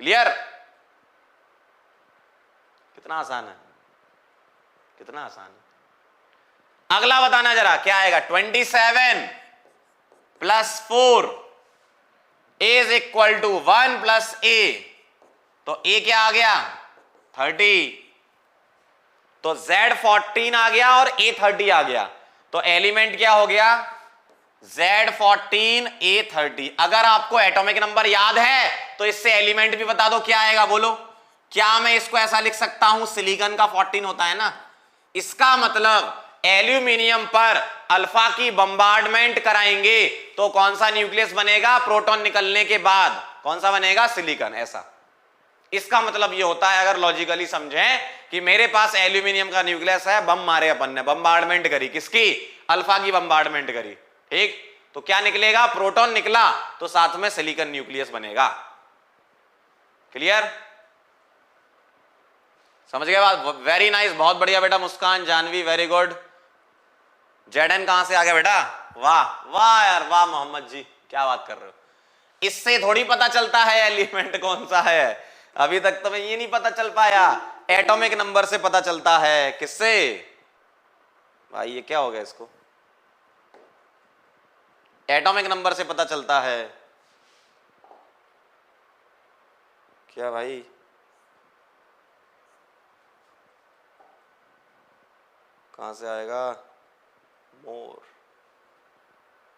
क्लियर? कितना आसान है, कितना आसान है। अगला बताना जरा क्या आएगा? 27 plus 4 is equal to 1 plus A। तो A क्या आ गया? 30। तो Z 14 आ गया और A 30 आ गया। तो एलिमेंट क्या हो गया? Z 14 A 30। अगर आपको एटॉमिक नंबर याद है तो इससे एलिमेंट भी बता दो क्या आएगा, बोलो। क्या मैं इसको ऐसा लिख सकता हूं? सिलिकॉन का 14 होता है ना, इसका मतलब एल्यूमिनियम पर अल्फा की बम्बार्डमेंट कराएंगे तो कौन सा न्यूक्लियस बनेगा? प्रोटॉन निकलने के बाद कौन सा बनेगा? सिलिकॉन। ऐसा इसका मतलब ये होता है, अगर लॉजिकली समझें, कि मेरे पास एल्यूमिनियम का न्यूक्लियस है, बम मारे अपन ने, बम्बार्डमेंट करी, किसकी? अल्फा की बम्बार्डमेंट करी। ठीक, तो क्या निकलेगा? प्रोटॉन निकला, तो साथ में सिलिकॉन न्यूक्लियस बनेगा। क्लियर? समझ गए बात? वेरी नाइस, बहुत बढ़िया बेटा। मुस्कान, जानवी, वेरी गुड। जेडन कहां से आ गया बेटा? वाह वाह यार, वाह मोहम्मद जी, क्या बात कर रहे हो। इससे थोड़ी पता चलता है एलिमेंट कौन सा है। अभी तक तुम्हें ये नहीं पता चल पाया, एटॉमिक नंबर से पता चलता है। किससे भाई? ये क्या हो गया इसको? एटॉमिक नंबर से पता चलता है क्या भाई? कहां से आएगा? मोर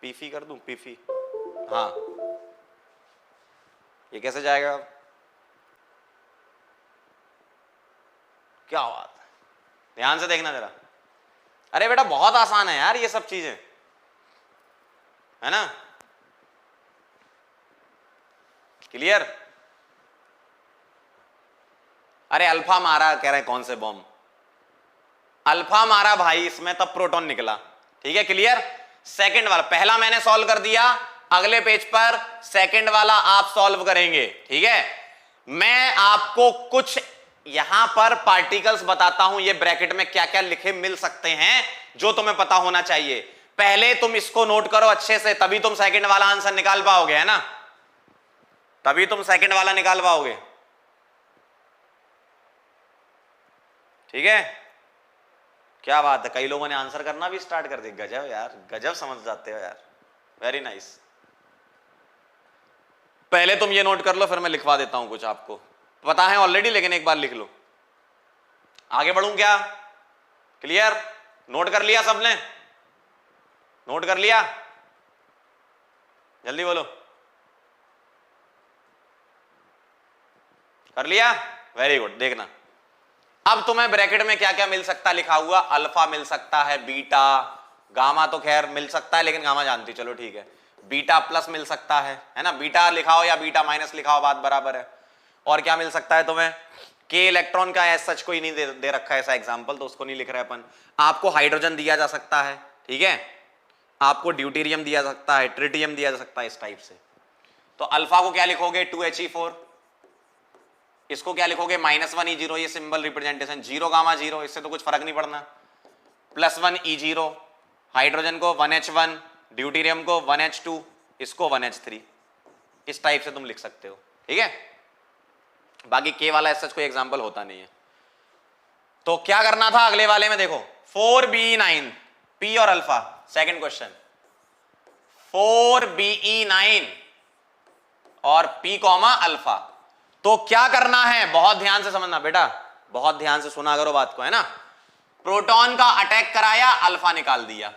पीफी कर दूं? पीफी, हाँ। ये कैसे जाएगा? क्या बात है, ध्यान से देखना जरा। अरे बेटा बहुत आसान है यार ये सब चीजें, है ना? क्लियर? अरे अल्फा मारा कह रहे हैं, कौन से बॉम्ब? अल्फा मारा भाई इसमें, तब प्रोटॉन निकला। ठीक है, क्लियर? सेकंड वाला पहला मैंने सॉल्व कर दिया, अगले पेज पर सेकंड वाला आप सॉल्व करेंगे। ठीक है, मैं आपको कुछ यहां पर पार्टिकल्स बताता हूं, ये ब्रैकेट में क्या क्या लिखे मिल सकते हैं जो तुम्हें पता होना चाहिए। पहले तुम इसको नोट करो अच्छे से, तभी तुम सेकंड वाला आंसर निकाल पाओगे, है ना? तभी तुम सेकंड वाला निकाल पाओगे। ठीक है, क्या बात है, कई लोगों ने आंसर करना भी स्टार्ट कर दिया। गजब यार, गजब समझ जाते हो यार, वेरी नाइस। पहले तुम ये नोट कर लो, फिर मैं लिखवा देता हूं कुछ। आपको पता है ऑलरेडी, लेकिन एक बार लिख लो। आगे बढ़ूं क्या? क्लियर? नोट कर लिया सबने? नोट कर लिया? जल्दी बोलो, कर लिया? Very good. देखना अब तुम्हें ब्रैकेट में क्या क्या मिल सकता है लिखा हुआ। अल्फा मिल सकता है, बीटा, गामा तो खैर मिल सकता है, लेकिन गामा जानती, चलो ठीक है। बीटा प्लस मिल सकता है ना? बीटा लिखाओ या बीटा माइनस लिखाओ, बात बराबर है। और क्या मिल सकता है तुम्हें? के इलेक्ट्रॉन का एज सच कोई नहीं दे रखा है ऐसा एग्जाम्पल, तो उसको नहीं लिख रहे अपन। आपको हाइड्रोजन दिया जा सकता है, ठीक है? आपको ड्यूटेरियम दिया जा सकता है, ट्रिटियम दिया जा सकता है, इस टाइप से। तो अल्फा को क्या लिखोगे 2He4, इसको क्या लिखोगे -1E0, ये सिंबल रिप्रेजेंटेशन 0 गामा 0, इससे तो कुछ फर्क नहीं पड़ना, +1E0, हाइड्रोजन को 1H1, ड्यूटेरियम को 1H2, इसको 1H3, इस टाइप से तुम लिख सकते हो, ठीक है। बाकी के वाला ऐसा कोई एग्जांपल होता नहीं है। तो क्या करना था अगले वाले में, देखो 4Be9, P और अल्फा, सेकंड क्वेश्चन 4Be9 और P कॉमा अल्फा। तो क्या करना है, बहुत ध्यान से समझना बेटा, बहुत ध्यान से सुना करो बात को, है ना। प्रोटॉन का अटैक कराया, अल्फा निकाल दिया,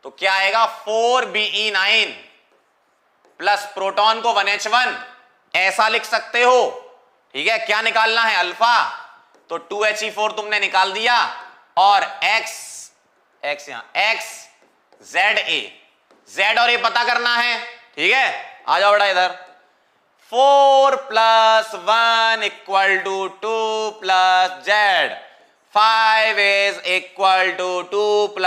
तो क्या आएगा 4Be9 प्लस प्रोटॉन को 1H1, ऐसा लिख सकते हो, ठीक है। क्या निकालना है अल्फा, तो 2He4 तुमने निकाल दिया, और x यहां x Z और a पता करना है, ठीक है। आ जाओ बेटा इधर, 4 + 1 = 2 + Z, 5 is equal to 2 +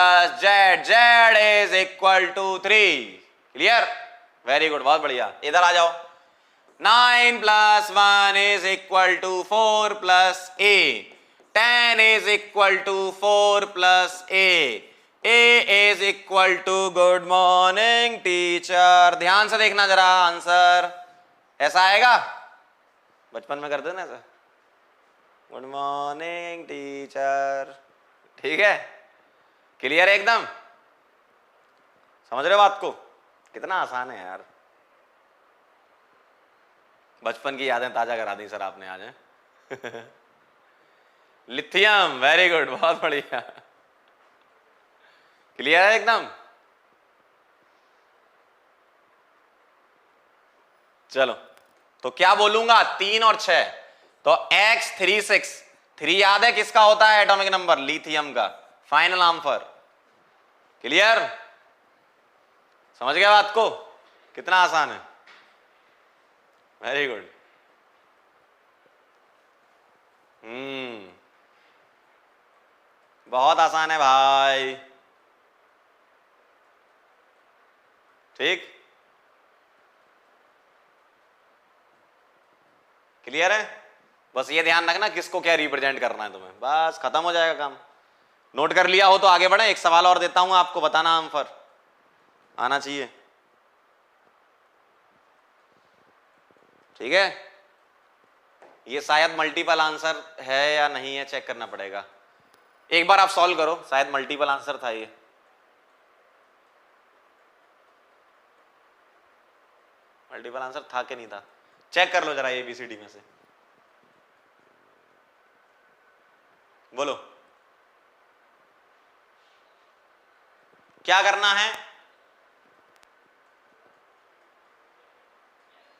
Z, Z is equal to 3, clear, very good, बहुत बढ़िया। इधर आ जाओ, 9 + 1 is equal to 4 + a, 10 is equal to 4 + a is equal to good morning teacher। ध्यान से देखना जरा, आंसर ऐसा आएगा, बचपन में करते ना ऐसा, गुड मॉर्निंग टीचर, ठीक है, क्लियर है एकदम, समझ रहे हो बात को, कितना आसान है यार। बचपन की यादें ताजा करा दी सर आपने आज। लिथियम, वेरी गुड, बहुत बढ़िया, क्लियर है एकदम। चलो, तो क्या बोलूंगा 3 और 6, तो X36, 3 याद है किसका होता है एटॉमिक नंबर, लिथियम का, फाइनल आंसर, क्लियर, समझ गया बात को, कितना आसान है, वेरी गुड। बहुत आसान है भाई, ठीक, क्लियर है। बस ये ध्यान रखना किसको क्या रिप्रेजेंट करना है तुम्हें, बस खत्म हो जाएगा काम। नोट कर लिया हो तो आगे बढ़े, एक सवाल और देता हूं आपको, बताना आंसर आना चाहिए, ठीक है। ये शायद मल्टीपल आंसर है या नहीं है, चेक करना पड़ेगा, एक बार आप सॉल्व करो, शायद मल्टीपल आंसर था ये, मल्टीपल आंसर था कि नहीं था, चेक कर लो जरा ABCD में से, बोलो क्या करना है।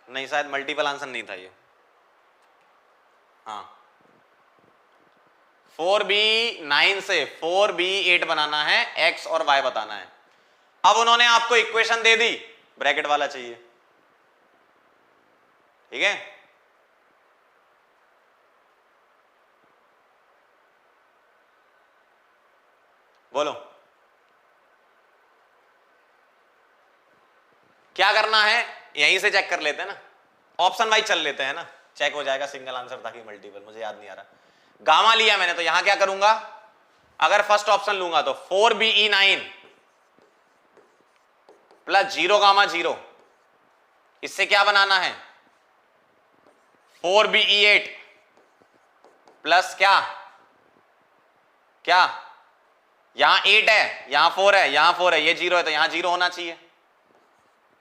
नहीं, शायद मल्टीपल आंसर नहीं था ये, हाँ 4B9 से 4B8 बनाना है, X और Y बताना है। अब उन्होंने आपको इक्वेशन दे दी, ब्रैकेट वाला चाहिए, ठीक है। बोलो क्या करना है, यहीं से चेक कर लेते हैं ना, ऑप्शन वाइज चल लेते हैं ना, चेक हो जाएगा सिंगल आंसर था कि मल्टीपल, मुझे याद नहीं आ रहा। गामा लिया मैंने, तो यहां क्या करूंगा, अगर फर्स्ट ऑप्शन लूंगा तो 4Be9 प्लस 0 गामा 0, इससे क्या बनाना है 4Be8 प्लस क्या क्या, यहां 8 है, यहां 4 है, यहां 4 है, ये 0 है, तो यहां 0 होना चाहिए,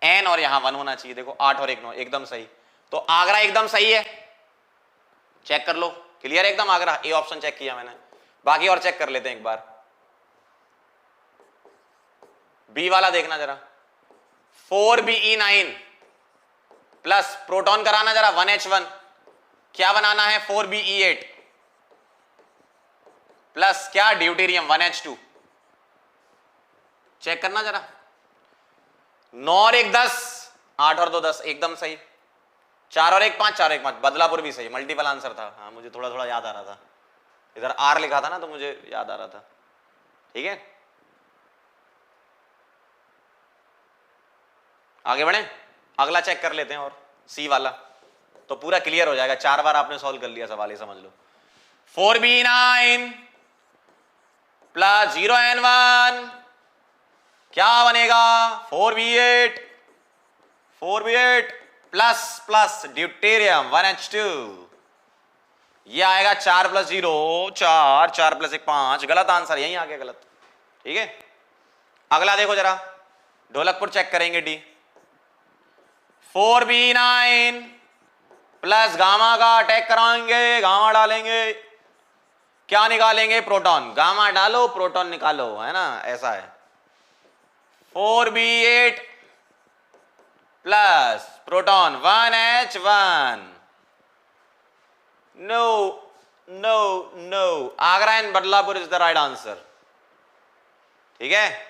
n और यहां 1 होना चाहिए। देखो 8 और 1 9, एकदम सही, तो आगरा एकदम सही है, चेक कर लो, क्लियर एकदम, आगरा ए ऑप्शन चेक किया मैंने। बाकी और चेक कर लेते हैं एक बार, बी वाला देखना जरा, 4Be9 प्लस प्रोटॉन कराना जरा 1H1, क्या बनाना है 4Be8 प्लस क्या ड्यूटेरियम 1H2, चेक करना जरा, 9 और 1 10, 8 और 2 10, एकदम सही, 4 और 1 5, 4 और 1 5, बदलापुर भी सही, मल्टीपल आंसर था, हाँ मुझे थोड़ा थोड़ा याद आ रहा था, इधर R लिखा था ना तो मुझे याद आ रहा था, ठीक है। आगे बढ़े, अगला चेक कर लेते हैं और सी वाला तो पूरा क्लियर हो जाएगा। 4 बार आपने सॉल्व कर लिया सवाल, ये समझ लो। 4b9 प्लस 0n1 क्या बनेगा? 4b8 plus plus deuterium 1h2, ये आएगा 4 प्लस 0 4, 4 प्लस 1 5। गलत आंसर, यही आ गया गलत। ठीक है, अगला देखो जरा, ढोलकपुर चेक करेंगे डी। 4b9 प्लस गामा का अटैक कराएंगे, गामा डालेंगे, क्या निकालेंगे? प्रोटॉन। गामा डालो प्रोटॉन निकालो, है ना, ऐसा है। 4b8 plus proton 1h1। No no no, Agra and Badlapur is the right answer. ठीक है,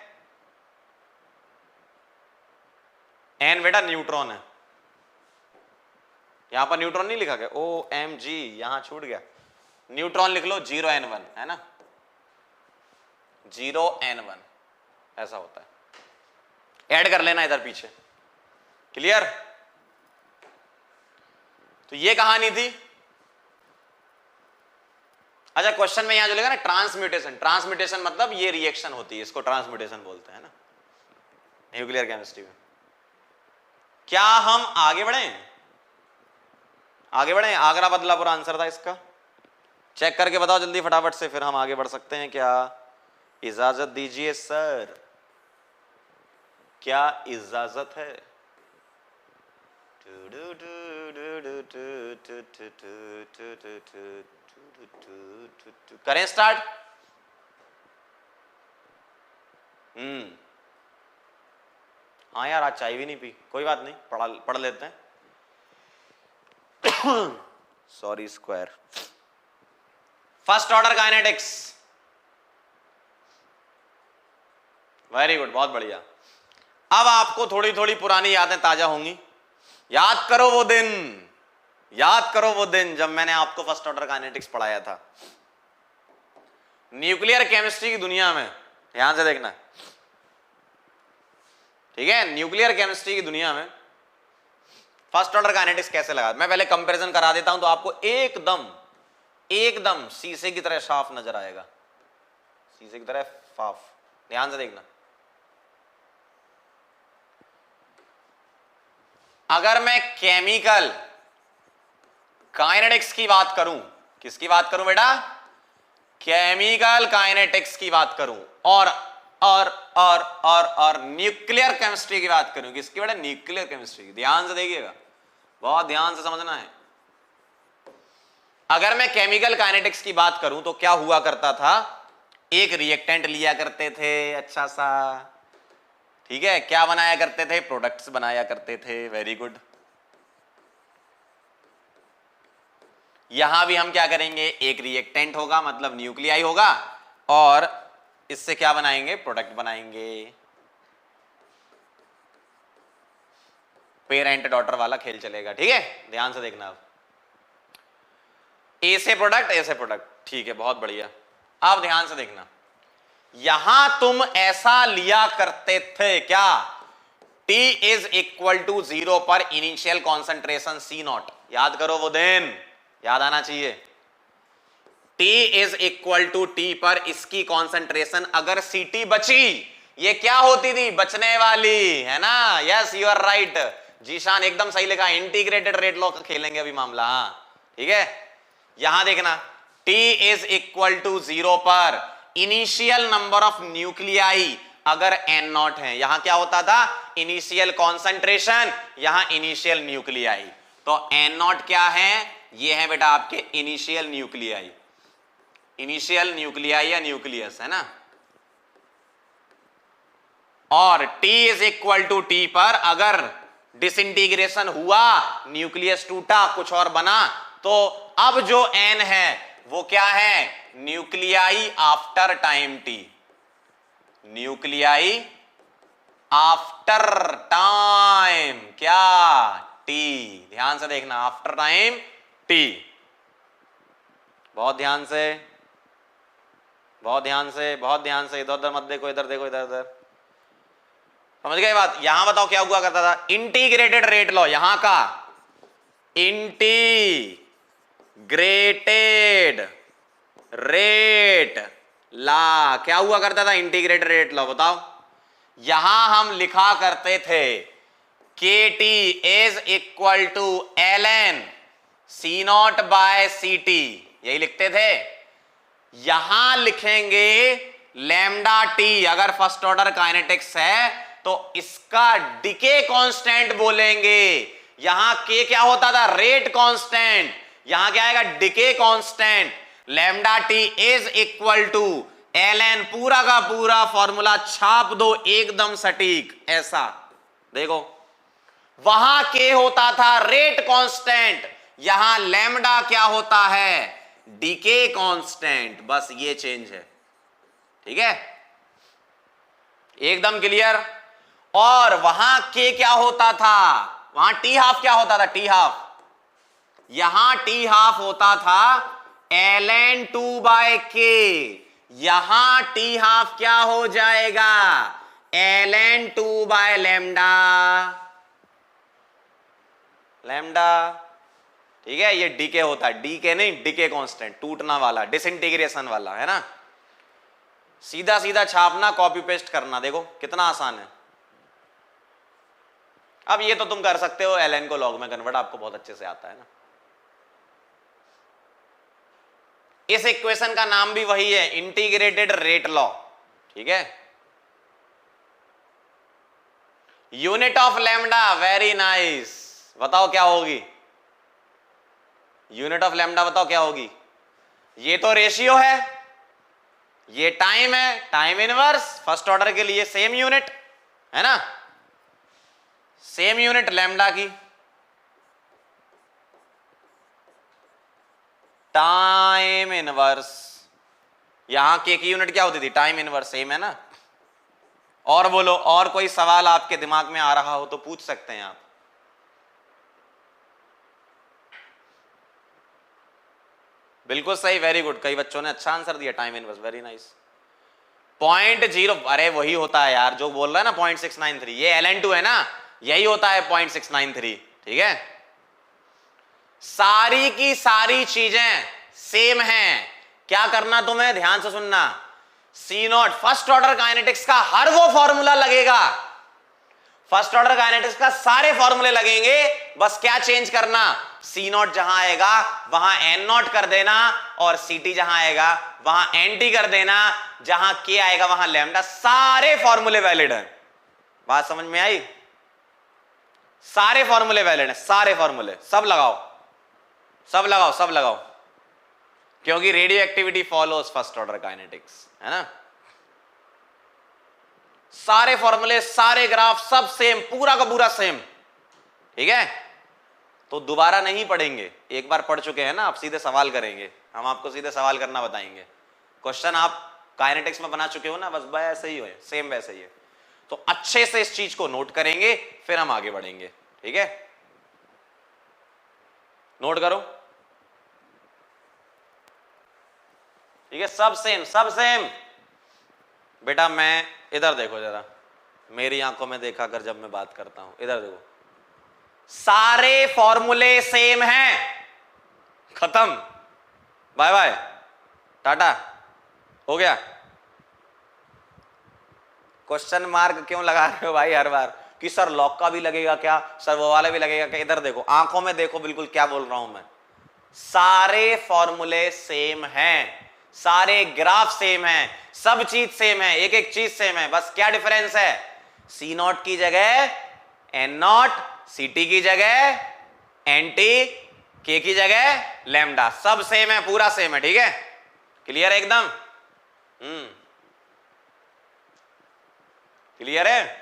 एन बेटा न्यूट्रॉन है, यहां पर न्यूट्रॉन नहीं लिखा गया, OMG यहां छूट गया। न्यूट्रॉन लिख लो 0n1, है ना, 0n1 ऐसा होता है, ऐड कर लेना इधर पीछे। क्लियर? तो ये कहानी थी। अच्छा, क्वेश्चन में यहां जो लिखा ना ट्रांसम्यूटेशन, ट्रांसम्यूटेशन मतलब ये रिएक्शन होती है, इसको ट्रांसम्यूटेशन बोलते हैं ना न्यूक्लियर केमिस्ट्री में। क्या हम आगे बढ़े? आगे बढ़े, आगरा बदलापुर आंसर था इसका। चेक करके बताओ जल्दी फटाफट से, फिर हम आगे बढ़ सकते हैं। क्या इजाजत दीजिए सर, क्या इजाजत है? करें स्टार्ट। हाँ यार, आज चाय भी नहीं पी, कोई बात नहीं, पढ़ लेते हैं। Sorry square. First order kinetics, very good, बहुत बढ़िया। अब आपको थोड़ी थोड़ी पुरानी यादें ताजा होंगी। याद करो वो दिन, याद करो वो दिन जब मैंने आपको फर्स्ट ऑर्डर काइनेटिक्स पढ़ाया था। न्यूक्लियर केमिस्ट्री की दुनिया में, ध्यान से देखना, ठीक है, न्यूक्लियर केमिस्ट्री की दुनिया में फर्स्ट ऑर्डर काइनेटिक्स कैसे लगा, मैं पहले कंपैरिजन करा देता हूं तो आपको एकदम एकदम शीशे की तरह साफ नजर आएगा, शीशे की तरह साफ। ध्यान से देखना, अगर मैं केमिकल काइनेटिक्स की बात करूं, किसकी बात करूं बेटा? केमिकल काइनेटिक्स की बात करूं, और न्यूक्लियर केमिस्ट्री की बात करूं, किसकी बेटा? न्यूक्लियर केमिस्ट्री की। ध्यान से देखिएगा, बहुत ध्यान से समझना है। अगर मैं केमिकल काइनेटिक्स की बात करूं तो क्या हुआ करता था, एक रिएक्टेंट लिया करते थे अच्छा सा, ठीक है, क्या बनाया करते थे? प्रोडक्ट्स बनाया करते थे। Very good. यहां भी हम क्या करेंगे, एक रिएक्टेंट होगा मतलब न्यूक्लियाई होगा, और इससे क्या बनाएंगे? प्रोडक्ट बनाएंगे। पेरेंट डॉटर वाला खेल चलेगा, ठीक है, ध्यान से देखना। अब ए से प्रोडक्ट, ए से प्रोडक्ट, ठीक है, बहुत बढ़िया। अब ध्यान से देखना, यहां तुम ऐसा लिया करते थे क्या? T इज इक्वल टू 0 पर इनिशियल कॉन्सेंट्रेशन C0। याद करो वो दिन, याद आना चाहिए। T is equal to T पर इसकी कॉन्सेंट्रेशन अगर Ct बची, ये क्या होती थी? बचने वाली, है ना। Yes, you are right Zeeshan, एकदम सही लिखा। इंटीग्रेटेड रेट लॉ का खेलेंगे अभी मामला, ठीक है। यहां देखना, T इज इक्वल टू 0 पर इनिशियल नंबर ऑफ न्यूक्लियाई अगर N0 है, यहां क्या होता था? इनिशियल कॉन्सेंट्रेशन, यहां इनिशियल न्यूक्लियाई। तो N0 क्या है? ये है बेटा आपके इनिशियल न्यूक्लियाई, इनिशियल न्यूक्लियाई या न्यूक्लियस, है ना। और T is equal to T पर अगर डिसइंटीग्रेशन हुआ, न्यूक्लियस टूटा, कुछ और बना, तो अब जो N है वो क्या है? Nuclei after time T, nuclei after time क्या? T। ध्यान से देखना, आफ्टर टाइम T, बहुत ध्यान से, बहुत ध्यान से, बहुत ध्यान से, इधर उधर मत देखो, इधर देखो, इधर उधर। समझ गए बात? यहां बताओ क्या हुआ करता था, इंटीग्रेटेड रेट लॉ, यहां का इंटीग्रेटेड रेट ला क्या हुआ करता था, इंटीग्रेटेड रेट लॉ। बताओ, यहां हम लिखा करते थे के t is equal to l n c naught by c t, यही लिखते थे। यहां लिखेंगे लैम्डा टी, अगर फर्स्ट ऑर्डर काइनेटिक्स है तो इसका डिके कांस्टेंट बोलेंगे। यहां के क्या होता था, रेट कांस्टेंट, यहां क्या आएगा, decay constant. Lambda t is equal to l n, पूरा का पूरा फॉर्मूला छाप दो एकदम सटीक ऐसा। देखो, वहां के होता था रेट कांस्टेंट, यहां लैम्डा क्या होता है, डीके कांस्टेंट। बस ये चेंज है, ठीक है, एकदम क्लियर। और वहां के क्या होता था, वहां टी हाफ क्या होता था, टी हाफ, यहां टी हाफ होता था एल एन टू बाय के, यहां टी हाफ क्या हो जाएगा, l n two by lambda, lambda, ठीक है। ये डीके होता है, डीके नहीं, डीके कांस्टेंट, टूटना वाला, डिसइंटीग्रेशन वाला, है ना। सीधा सीधा छापना, कॉपी पेस्ट करना, देखो कितना आसान है। अब ये तो तुम कर सकते हो एल एन को लॉग में कन्वर्ट, आपको बहुत अच्छे से आता है ना। इस इक्वेशन का नाम भी वही है, इंटीग्रेटेड रेट लॉ, ठीक है। Unit of lambda, very nice. बताओ क्या होगी यूनिट ऑफ लैम्डा, बताओ क्या होगी। ये तो रेशियो है, ये टाइम है, टाइम इनवर्स, फर्स्ट ऑर्डर के लिए सेम यूनिट है ना, सेम यूनिट लैम्डा की, टाइम इनवर्स। यहां के की यूनिट क्या होती थी, टाइम इनवर्स, सेम है ना। और बोलो, और कोई सवाल आपके दिमाग में आ रहा हो तो पूछ सकते हैं आप। बिल्कुल सही, वेरी गुड, कई बच्चों ने अच्छा आंसर दिया, टाइम इनवर्स, वेरी नाइस। 0.0, अरे वही होता है यार जो बोल रहा है ना 0.693, ये ln2 है ना, यही होता है 0.693, ठीक है। सारी की सारी चीजें सेम हैं, क्या करना तुम्हें, ध्यान से सुनना। सी नॉट, फर्स्ट ऑर्डर काइनेटिक्स का हर वो फॉर्मूला लगेगा, फर्स्ट ऑर्डर काइनेटिक्स का सारे फॉर्मूले लगेंगे, बस क्या चेंज करना, सी नॉट जहां आएगा वहां एन नॉट कर देना, और सी टी जहां आएगा वहां एन टी कर देना, जहां के आएगा वहां लैम्डा। सारे फॉर्मूले वैलिड हैं, बात समझ में आई, सारे फॉर्मूले वैलिड हैं, सारे फॉर्मूले, सब लगाओ, सब लगाओ, सब लगाओ, क्योंकि radio activity follows first order kinetics, है ना। सारे फॉर्मूले, सारे ग्राफ, सब सेम, पूरा का पूरा सेम, ठीक है। तो दोबारा नहीं पढ़ेंगे, एक बार पढ़ चुके हैं ना, आप सीधे सवाल करेंगे, हम आपको सीधे सवाल करना बताएंगे। क्वेश्चन आप काइनेटिक्स में बना चुके हो ना, बस वैसे ही है, सेम वैसे ही है। तो अच्छे से इस चीज को नोट करेंगे, फिर हम आगे बढ़ेंगे, ठीक है। नोट करो, ठीक है, सब सेम, सब सेम। बेटा मैं, इधर देखो जरा, मेरी आंखों में देखा कर जब मैं बात करता हूं, इधर देखो, सारे फॉर्मूले सेम हैं, खत्म, बाय बाय, टाटा, हो गया। क्वेश्चन मार्क क्यों लगा रहे हो भाई हर बार, कि सर लॉक का भी लगेगा क्या, सर वो वाला भी लगेगा क्या। इधर देखो, आंखों में देखो, बिल्कुल क्या बोल रहा हूं मैं, सारे फॉर्मूले सेम हैं, सारे ग्राफ सेम हैं, सब चीज सेम है, एक एक चीज सेम है, बस क्या डिफरेंस है, सी नॉट की जगह एन नॉट, सी टी की जगह एन टी, के की जगह लैम्डा, सब सेम है, पूरा सेम है, ठीक है, क्लियर है एकदम, क्लियर है।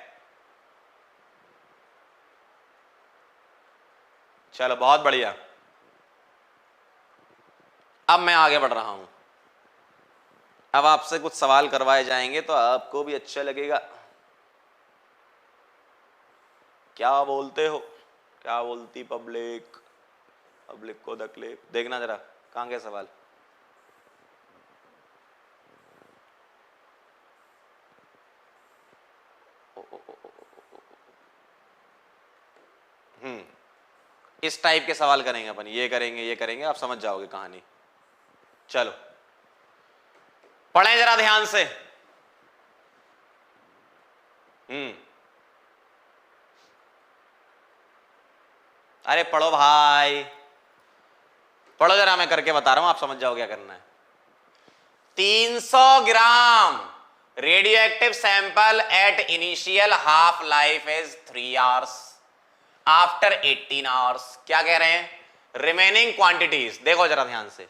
चलो बहुत बढ़िया, अब मैं आगे बढ़ रहा हूं, अब आपसे कुछ सवाल करवाए जाएंगे तो आपको भी अच्छा लगेगा। क्या बोलते हो, क्या बोलती पब्लिक, पब्लिक को तकलीफ, देखना जरा कहां के सवाल। इस टाइप के सवाल करेंगे अपन, ये करेंगे ये करेंगे, आप समझ जाओगे कहानी। चलो पढ़ें जरा ध्यान से। अरे पढ़ो भाई, पढ़ो जरा, मैं करके बता रहा हूं, आप समझ जाओ क्या करना है। 300 gram radio active sample at initial half life is 3 hours after 18 hours. क्या कह रहे हैं? Remaining quantities. देखो जरा ध्यान से,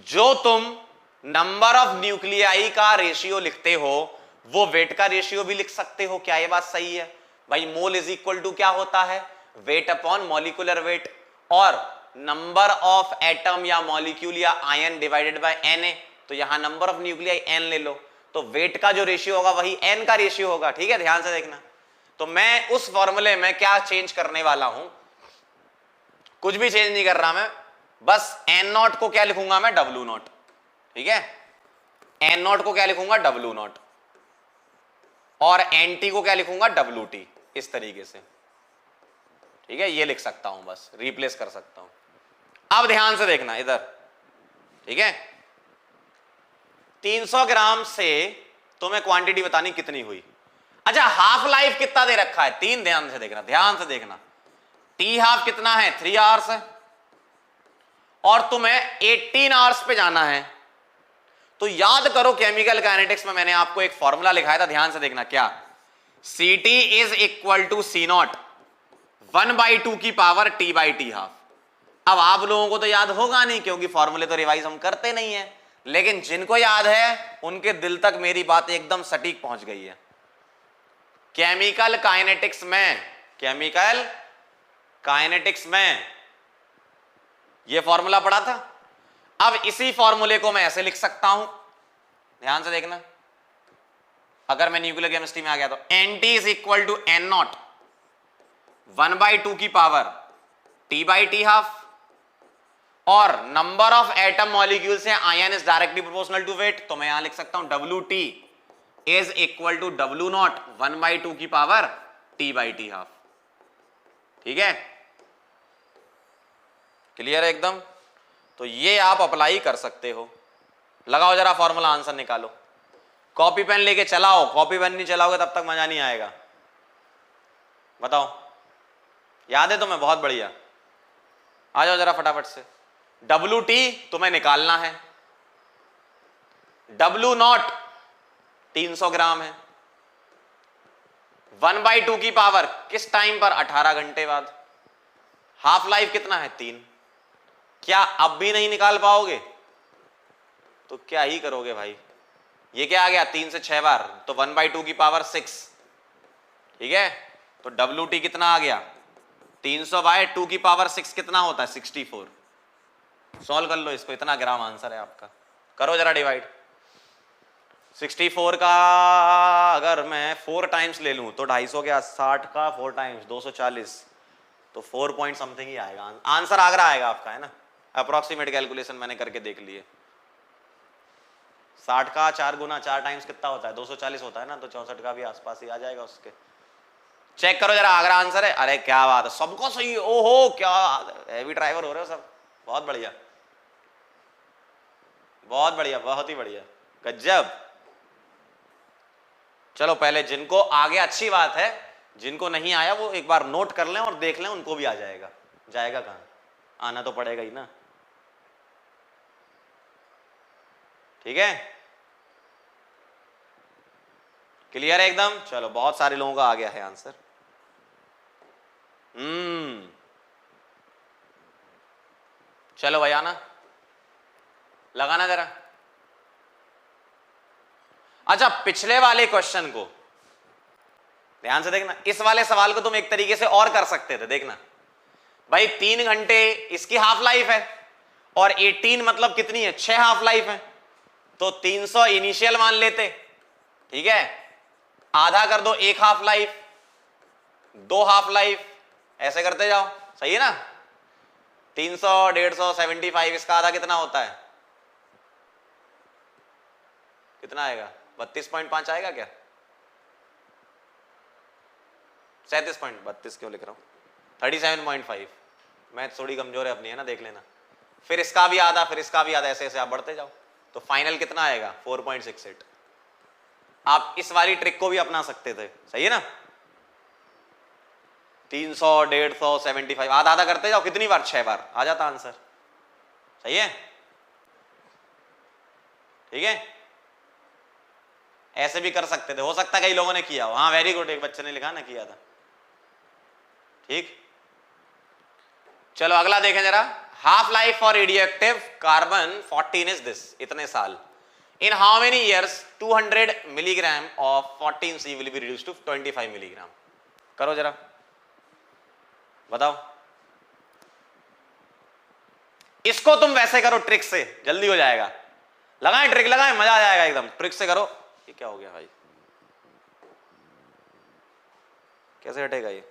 जो तुम नंबर ऑफ न्यूक्लियाई का रेशियो लिखते हो वो वेट का रेशियो भी लिख सकते हो। क्या ये बात सही है भाई? मोल इज इक्वल टू क्या होता है? वेट अपॉन मॉलिक्यूलर वेट, और नंबर ऑफ एटम या मॉलिक्यूल या आयन डिवाइडेड बाय Na, तो यहां नंबर ऑफ न्यूक्लियाई n ले लो, तो वेट का जो रेशियो होगा वही n का रेशियो होगा। ठीक है, ध्यान से देखना। तो मैं उस फॉर्मूले में क्या चेंज करने वाला हूं? कुछ भी चेंज नहीं कर रहा मैं, बस n0 को क्या लिखूंगा मैं? W0। ठीक है, n0 को क्या लिखूंगा? W0, और nt को क्या लिखूंगा? WT। इस तरीके से, ठीक है, ये लिख सकता हूं, बस रिप्लेस कर सकता हूं। अब ध्यान से देखना इधर, ठीक है। 300 ग्राम से तुम्हें क्वांटिटी बतानी कितनी हुई। अच्छा, हाफ लाइफ कितना दे रखा है? 3। ध्यान से देखना, ध्यान से देखना। टी हाफ कितना है? 3 आवर्स है, और तुम्हें 18 आवर्स पे जाना है। तो याद करो, केमिकल काइनेटिक्स में मैंने आपको एक फॉर्मूला लिखाया था, ध्यान से देखना। क्या? Ct is equal to C0 1/2 की पावर T/T हाफ। अब आप लोगों को तो याद होगा नहीं, क्योंकि फॉर्मूले तो रिवाइज हम करते नहीं है, लेकिन जिनको याद है उनके दिल तक मेरी बात एकदम सटीक पहुंच गई है। केमिकल काइनेटिक्स में ये फॉर्मूला पढ़ा था। अब इसी फॉर्मूले को मैं ऐसे लिख सकता हूं, ध्यान से देखना। अगर मैं न्यूक्लियर केमिस्ट्री में आ गया तो Nt is equal to N0 1/2 की पावर T/T हाफ, और नंबर ऑफ एटम मॉलिक्यूल्स हैं ion is directly proportional to weight, तो मैं यहां लिख सकता हूं Wt is equal to W0 1/2 की पावर T/T हाफ। ठीक है, क्लियर है एकदम? तो ये आप अप्लाई कर सकते हो। लगाओ जरा फॉर्मूला, आंसर निकालो। कॉपी पेन लेके चलाओ, कॉपी पेन नहीं चलाओगे तब तक मजा नहीं आएगा। बताओ, याद है तुम्हें? बहुत बढ़िया, आ जाओ जरा फटाफट से। WT तुम्हें निकालना है। W0 300 ग्राम है, 1/2 की पावर किस टाइम पर? 18 घंटे बाद। हाफ लाइफ कितना है? 3। क्या अब भी नहीं निकाल पाओगे? तो क्या ही करोगे भाई? ये क्या आ गया? 3 से 6 बार, तो 1/2 की पावर 6। ठीक है, तो WT कितना आ गया? 300/2 की पावर 6 कितना होता है? 64। सॉल्व कर लो इसको, इतना ग्राम आंसर है आपका। करो जरा डिवाइड। 64 का अगर मैं 4 टाइम्स ले लूं तो 250 के 60 का 4 टाइम्स 240, तो 4 पॉइंट समथिंग ही आएगा आंसर। आगरा आएगा आपका, है ना? अप्रोक्सीमेट कैलकुलेशन मैंने करके देख लिए। 60 का 4 गुना 4 टाइम्स कितना होता है? 240 होता है ना, तो 64 का भी आसपास ही आ जाएगा उसके। चेक करो जरा, आगरा आंसर है। अरे क्या बात है, सबको सही है। ओहो, क्या हैवी ड्राइवर हो रहे हो सब, बहुत बढ़िया, बहुत बढ़िया, बहुत ही बढ़िया, गजब। चलो पहले जिनको आ गया अच्छी बात है, जिनको नहीं आया वो एक बार नोट कर लें और देख लें, उनको भी आ जाएगा। जाएगा कहां, आना तो पड़ेगा ही ना। ठीक है, क्लियर है एकदम? चलो, बहुत सारे लोगों का आ गया है आंसर। चलो भाई, आना, लगाना जरा। अच्छा, पिछले वाले क्वेश्चन को ध्यान से देखना। इस वाले सवाल को तुम एक तरीके से और कर सकते थे। देखना भाई, 3 घंटे इसकी हाफ लाइफ है, और 18 मतलब कितनी है? 6 हाफ लाइफ है। तो 300 इनिशियल मान लेते, ठीक है, आधा कर दो 1 हाफ लाइफ, 2 हाफ लाइफ, ऐसे करते जाओ। सही है ना? 300 150 75, इसका आधा कितना होता है? कितना आएगा? 32.5 आएगा क्या? 37 क्यों लिख रहा हूं? 37.5। मैथ थोड़ी कमजोर है अपनी, है ना, देख लेना। फिर इसका भी आधा, फिर इसका भी आधा, ऐसे ऐसे आप बढ़ते जाओ, तो फाइनल कितना आएगा 4.68। आप इस वाली ट्रिक को भी अपना सकते थे, सही है ना। 300, 150, 75, आधा आधा करते जाओ, कितनी बार, 6 बार आ जाता आंसर, सही है, ठीक है। ऐसे भी कर सकते थे, हो सकता है कई लोगों ने किया हो। हाँ वेरी गुड, एक बच्चे ने लिखा ना किया था, ठीक। चलो अगला देखें जरा। Half life for radioactive carbon 14 is this, इतने साल। In how many years 200 milligram of 14C will be reduced to 25 milligram. करो जरा, बताओ। इसको तुम वैसे करो ट्रिक से, जल्दी हो जाएगा। लगाएं ट्रिक, लगाएं, मजा आ जाएगा एकदम। ट्रिक से करो। ये क्या हो गया भाई, कैसे हटेगा ये?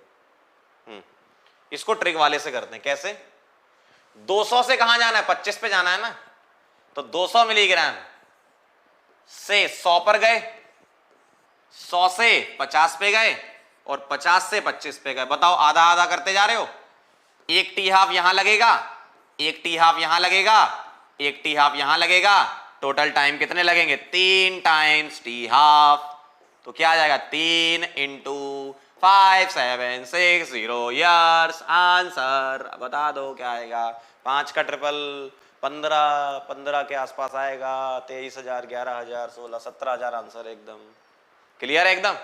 इसको ट्रिक वाले से करते हैं। कैसे? 200 से कहां जाना है, 25 पे जाना है ना। तो 200 मिलीग्राम से 100 पर गए, 100 से 50 पे गए, और 50 से 25 पे गए। बताओ, आधा आधा करते जा रहे हो। एक टी हाफ यहां लगेगा, एक टी हाफ यहां लगेगा, एक टी हाफ यहां लगेगा। टोटल टाइम कितने लगेंगे? 3 टाइम्स टी हाफ। तो क्या आ जाएगा? 3 इंटू 5760 ईयर्स। आंसर बता दो क्या आएगा? 5 का ट्रिपल 15, 15 के आसपास आएगा। 23,000, 11,000, 16, 17,000 आंसर। एकदम क्लियर है एकदम।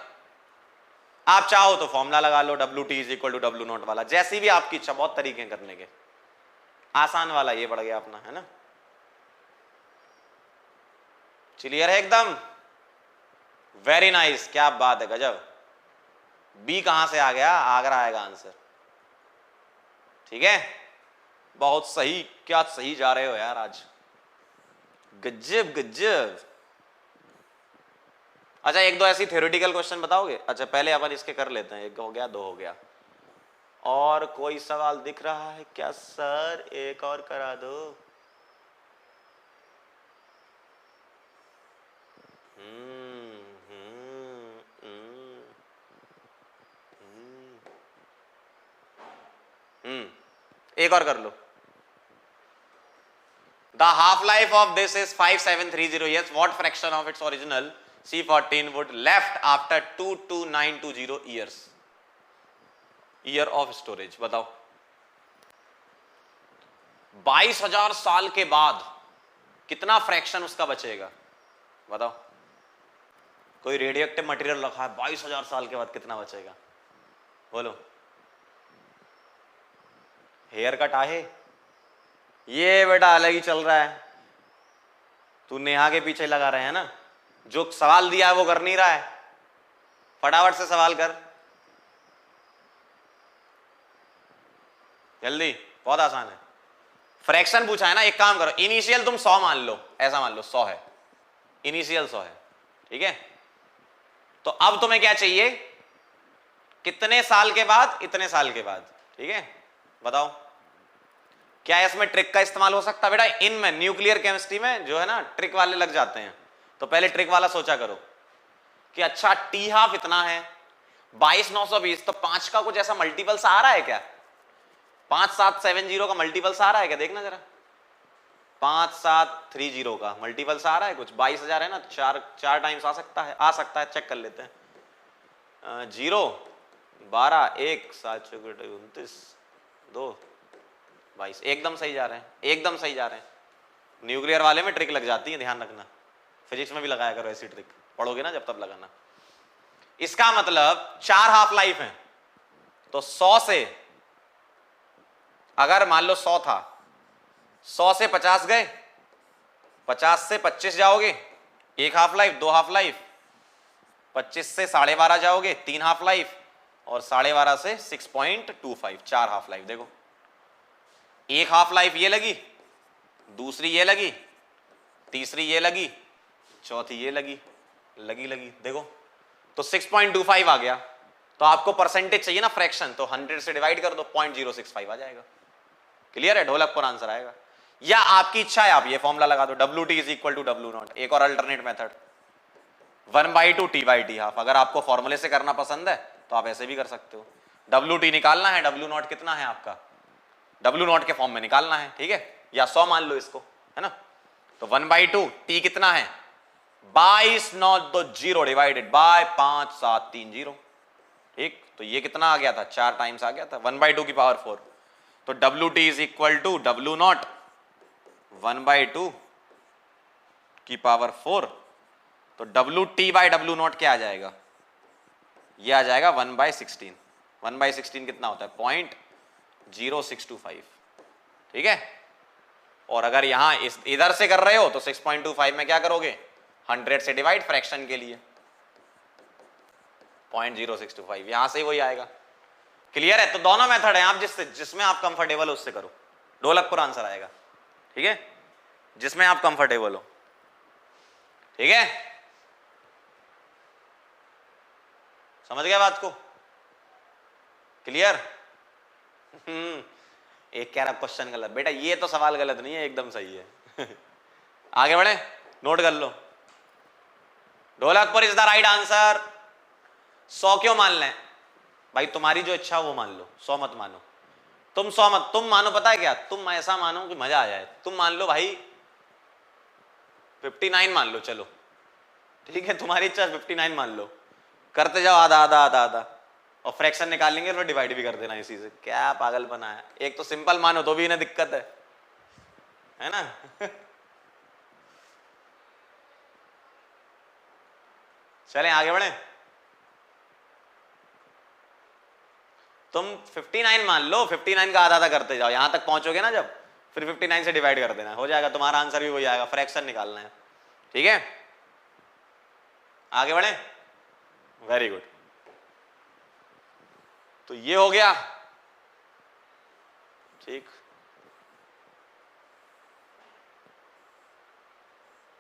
आप चाहो तो फॉर्मूला लगा लो, WT is equal to W naught वाला, जैसी भी आपकी इच्छा। बहुत तरीके करने के, आसान वाला ये पड़ गया अपना, है ना। क्लियर है एकदम, वेरी नाइस, क्या बात है, गजब। बी कहां से आ गया? आगरा आएगा आंसर, ठीक है। बहुत सही, क्या सही जा रहे हो यार आज, गजब गजब। अच्छा एक दो ऐसी थ्योरेटिकल क्वेश्चन बताओगे? अच्छा पहले अपन इसके कर लेते हैं। एक हो गया, दो हो गया। और कोई सवाल दिख रहा है क्या सर? एक और करा दो। एक और कर लो। The half life of this is 5730 years. What fraction of its original C14 would left after 22920 years? Year of storage बताओ। 22,000 साल के बाद कितना फ्रैक्शन उसका बचेगा बताओ। कोई रेडियोएक्टिव मटेरियल रखा है, 22,000 साल के बाद कितना बचेगा बोलो। हेयर कट आहे, ये बेटा अलग ही चल रहा है। तू नेहा के पीछे लगा रहे हैं ना। जो सवाल दिया है वो कर नहीं रहा है, फटाफट से सवाल कर जल्दी, बहुत आसान है। फ्रैक्शन पूछा है ना, एक काम करो, इनिशियल तुम 100 मान लो, ऐसा मान लो 100 है, इनिशियल 100 है, ठीक है। तो अब तुम्हें क्या चाहिए? कितने साल के बाद? इतने साल के बाद, ठीक है। बताओ क्या इसमें ट्रिक का इस्तेमाल हो सकता है बेटा? इनमें न्यूक्लियर केमिस्ट्री में जो है ना ट्रिक वाले लग जाते हैं। तो पहले ट्रिक वाला सोचा करो कि अच्छा टी हाफ इतना है, 22,920, तो 5 का कुछ ऐसा मल्टीपल सा आ रहा है क्या? 5770 का मल्टीपल सा आ रहा है क्या? देखना जरा, 5730 का मल्टीपल सा आ रहा है कुछ? 22,000 है ना, 4 टाइम्स आ सकता है, चेक कर लेते हैं। 0, 12, 1, 7, 29, 2, 22, एकदम सही जा रहे हैं, एकदम सही जा रहे हैं। न्यूक्लियर वाले में ट्रिक लग जाती है, ध्यान रखना। फिजिक्स में भी लगाया करो ऐसी ट्रिक, पढ़ोगे ना जब तब लगाना। इसका मतलब 4 हाफ लाइफ है, तो 100 से, अगर मान लो 100 था, 100 से 50 गए, 50 से 25 जाओगे, 1 हाफ लाइफ, 2 हाफ लाइफ, 25 से 12.5 जाओगे, 3 हाफ लाइफ, और 12.5 से 6.25, 4 हाफ लाइफ। देखो एक हाफ लाइफ ये लगी, दूसरी ये लगी, तीसरी ये लगी, चौथी ये लगी, लगी देखो, तो 6.25 आ गया। तो आपको परसेंटेज चाहिए ना, फ्रैक्शन, तो 100 से डिवाइड कर दो, 0.065 आ जाएगा। क्लियर है? ढोलकपुर आंसर आएगा। या आपकी इच्छा है आप ये फॉर्मूला लगा दो, WT is equal to W naught. एक और अल्टरनेट मेथड, 1/2 T/T हाफ। अगर आपको फॉर्मूले से करना पसंद है तो आप ऐसे भी कर सकते हो। WT निकालना है, W नॉट कितना है आपका? डब्ल्यू नॉट के फॉर्म में निकालना है, ठीक है, या 100 मान लो इसको, है ना। तो 1/2 टी कितना है 22 नॉट तो 0 डिवाइडेड बाय 5 7 3 0, ठीक। तो ये कितना आ गया था 4 टाइम्स आ गया था 1/2 की पावर 4। तो W T is equal to W naught 1/2 की पावर 4। तो W T by W naught क्या आ जाएगा, ये आ जाएगा 1/16। 1/16 कितना होता है 0.0625, ठीक है। और अगर यहां इधर से कर रहे हो तो 6.25 में क्या करोगे 100 से डिवाइड फ्रैक्शन के लिए 0.0625, यहां से ही वही आएगा। क्लियर है। तो दोनों मेथड है, आप जिसमें आप कंफर्टेबल हो उससे करो, ढोलकपुर आंसर आएगा, ठीक है, जिसमें आप कंफर्टेबल हो, ठीक है। समझ गया बात को, क्लियर। एक कह रहा क्वेश्चन गलत, बेटा ये तो सवाल गलत नहीं है, एकदम सही है। आगे बढ़े, नोट कर लो। Dholakpur is the right answer. 100 क्यों मान लें भाई, तुम्हारी जो इच्छा वो मान लो, 100 मत मानो। तुम 100 मत, तुम मानो पता है क्या, तुम ऐसा मानो कि मजा आ जाए। तुम मान लो भाई 59 मान लो, चलो ठीक है, तुम्हारी इच्छा 59 मान लो, करते जाओ आधा आधा आधा आधा, और फ्रैक्शन निकालेंगे तो डिवाइड भी कर देना इसी से। क्या पागल बनाया, एक तो सिंपल मानो तो भी इन्हें दिक्कत है ना। चलें आगे बढ़े। तुम 59 मान लो, 59 का आधा आधा करते जाओ, यहां तक पहुंचोगे ना जब, फिर 59 से डिवाइड कर देना, हो जाएगा, तुम्हारा आंसर भी वही आएगा, फ्रैक्शन निकालना है, ठीक है। आगे बढ़े, वेरी गुड। तो ये हो गया, ठीक।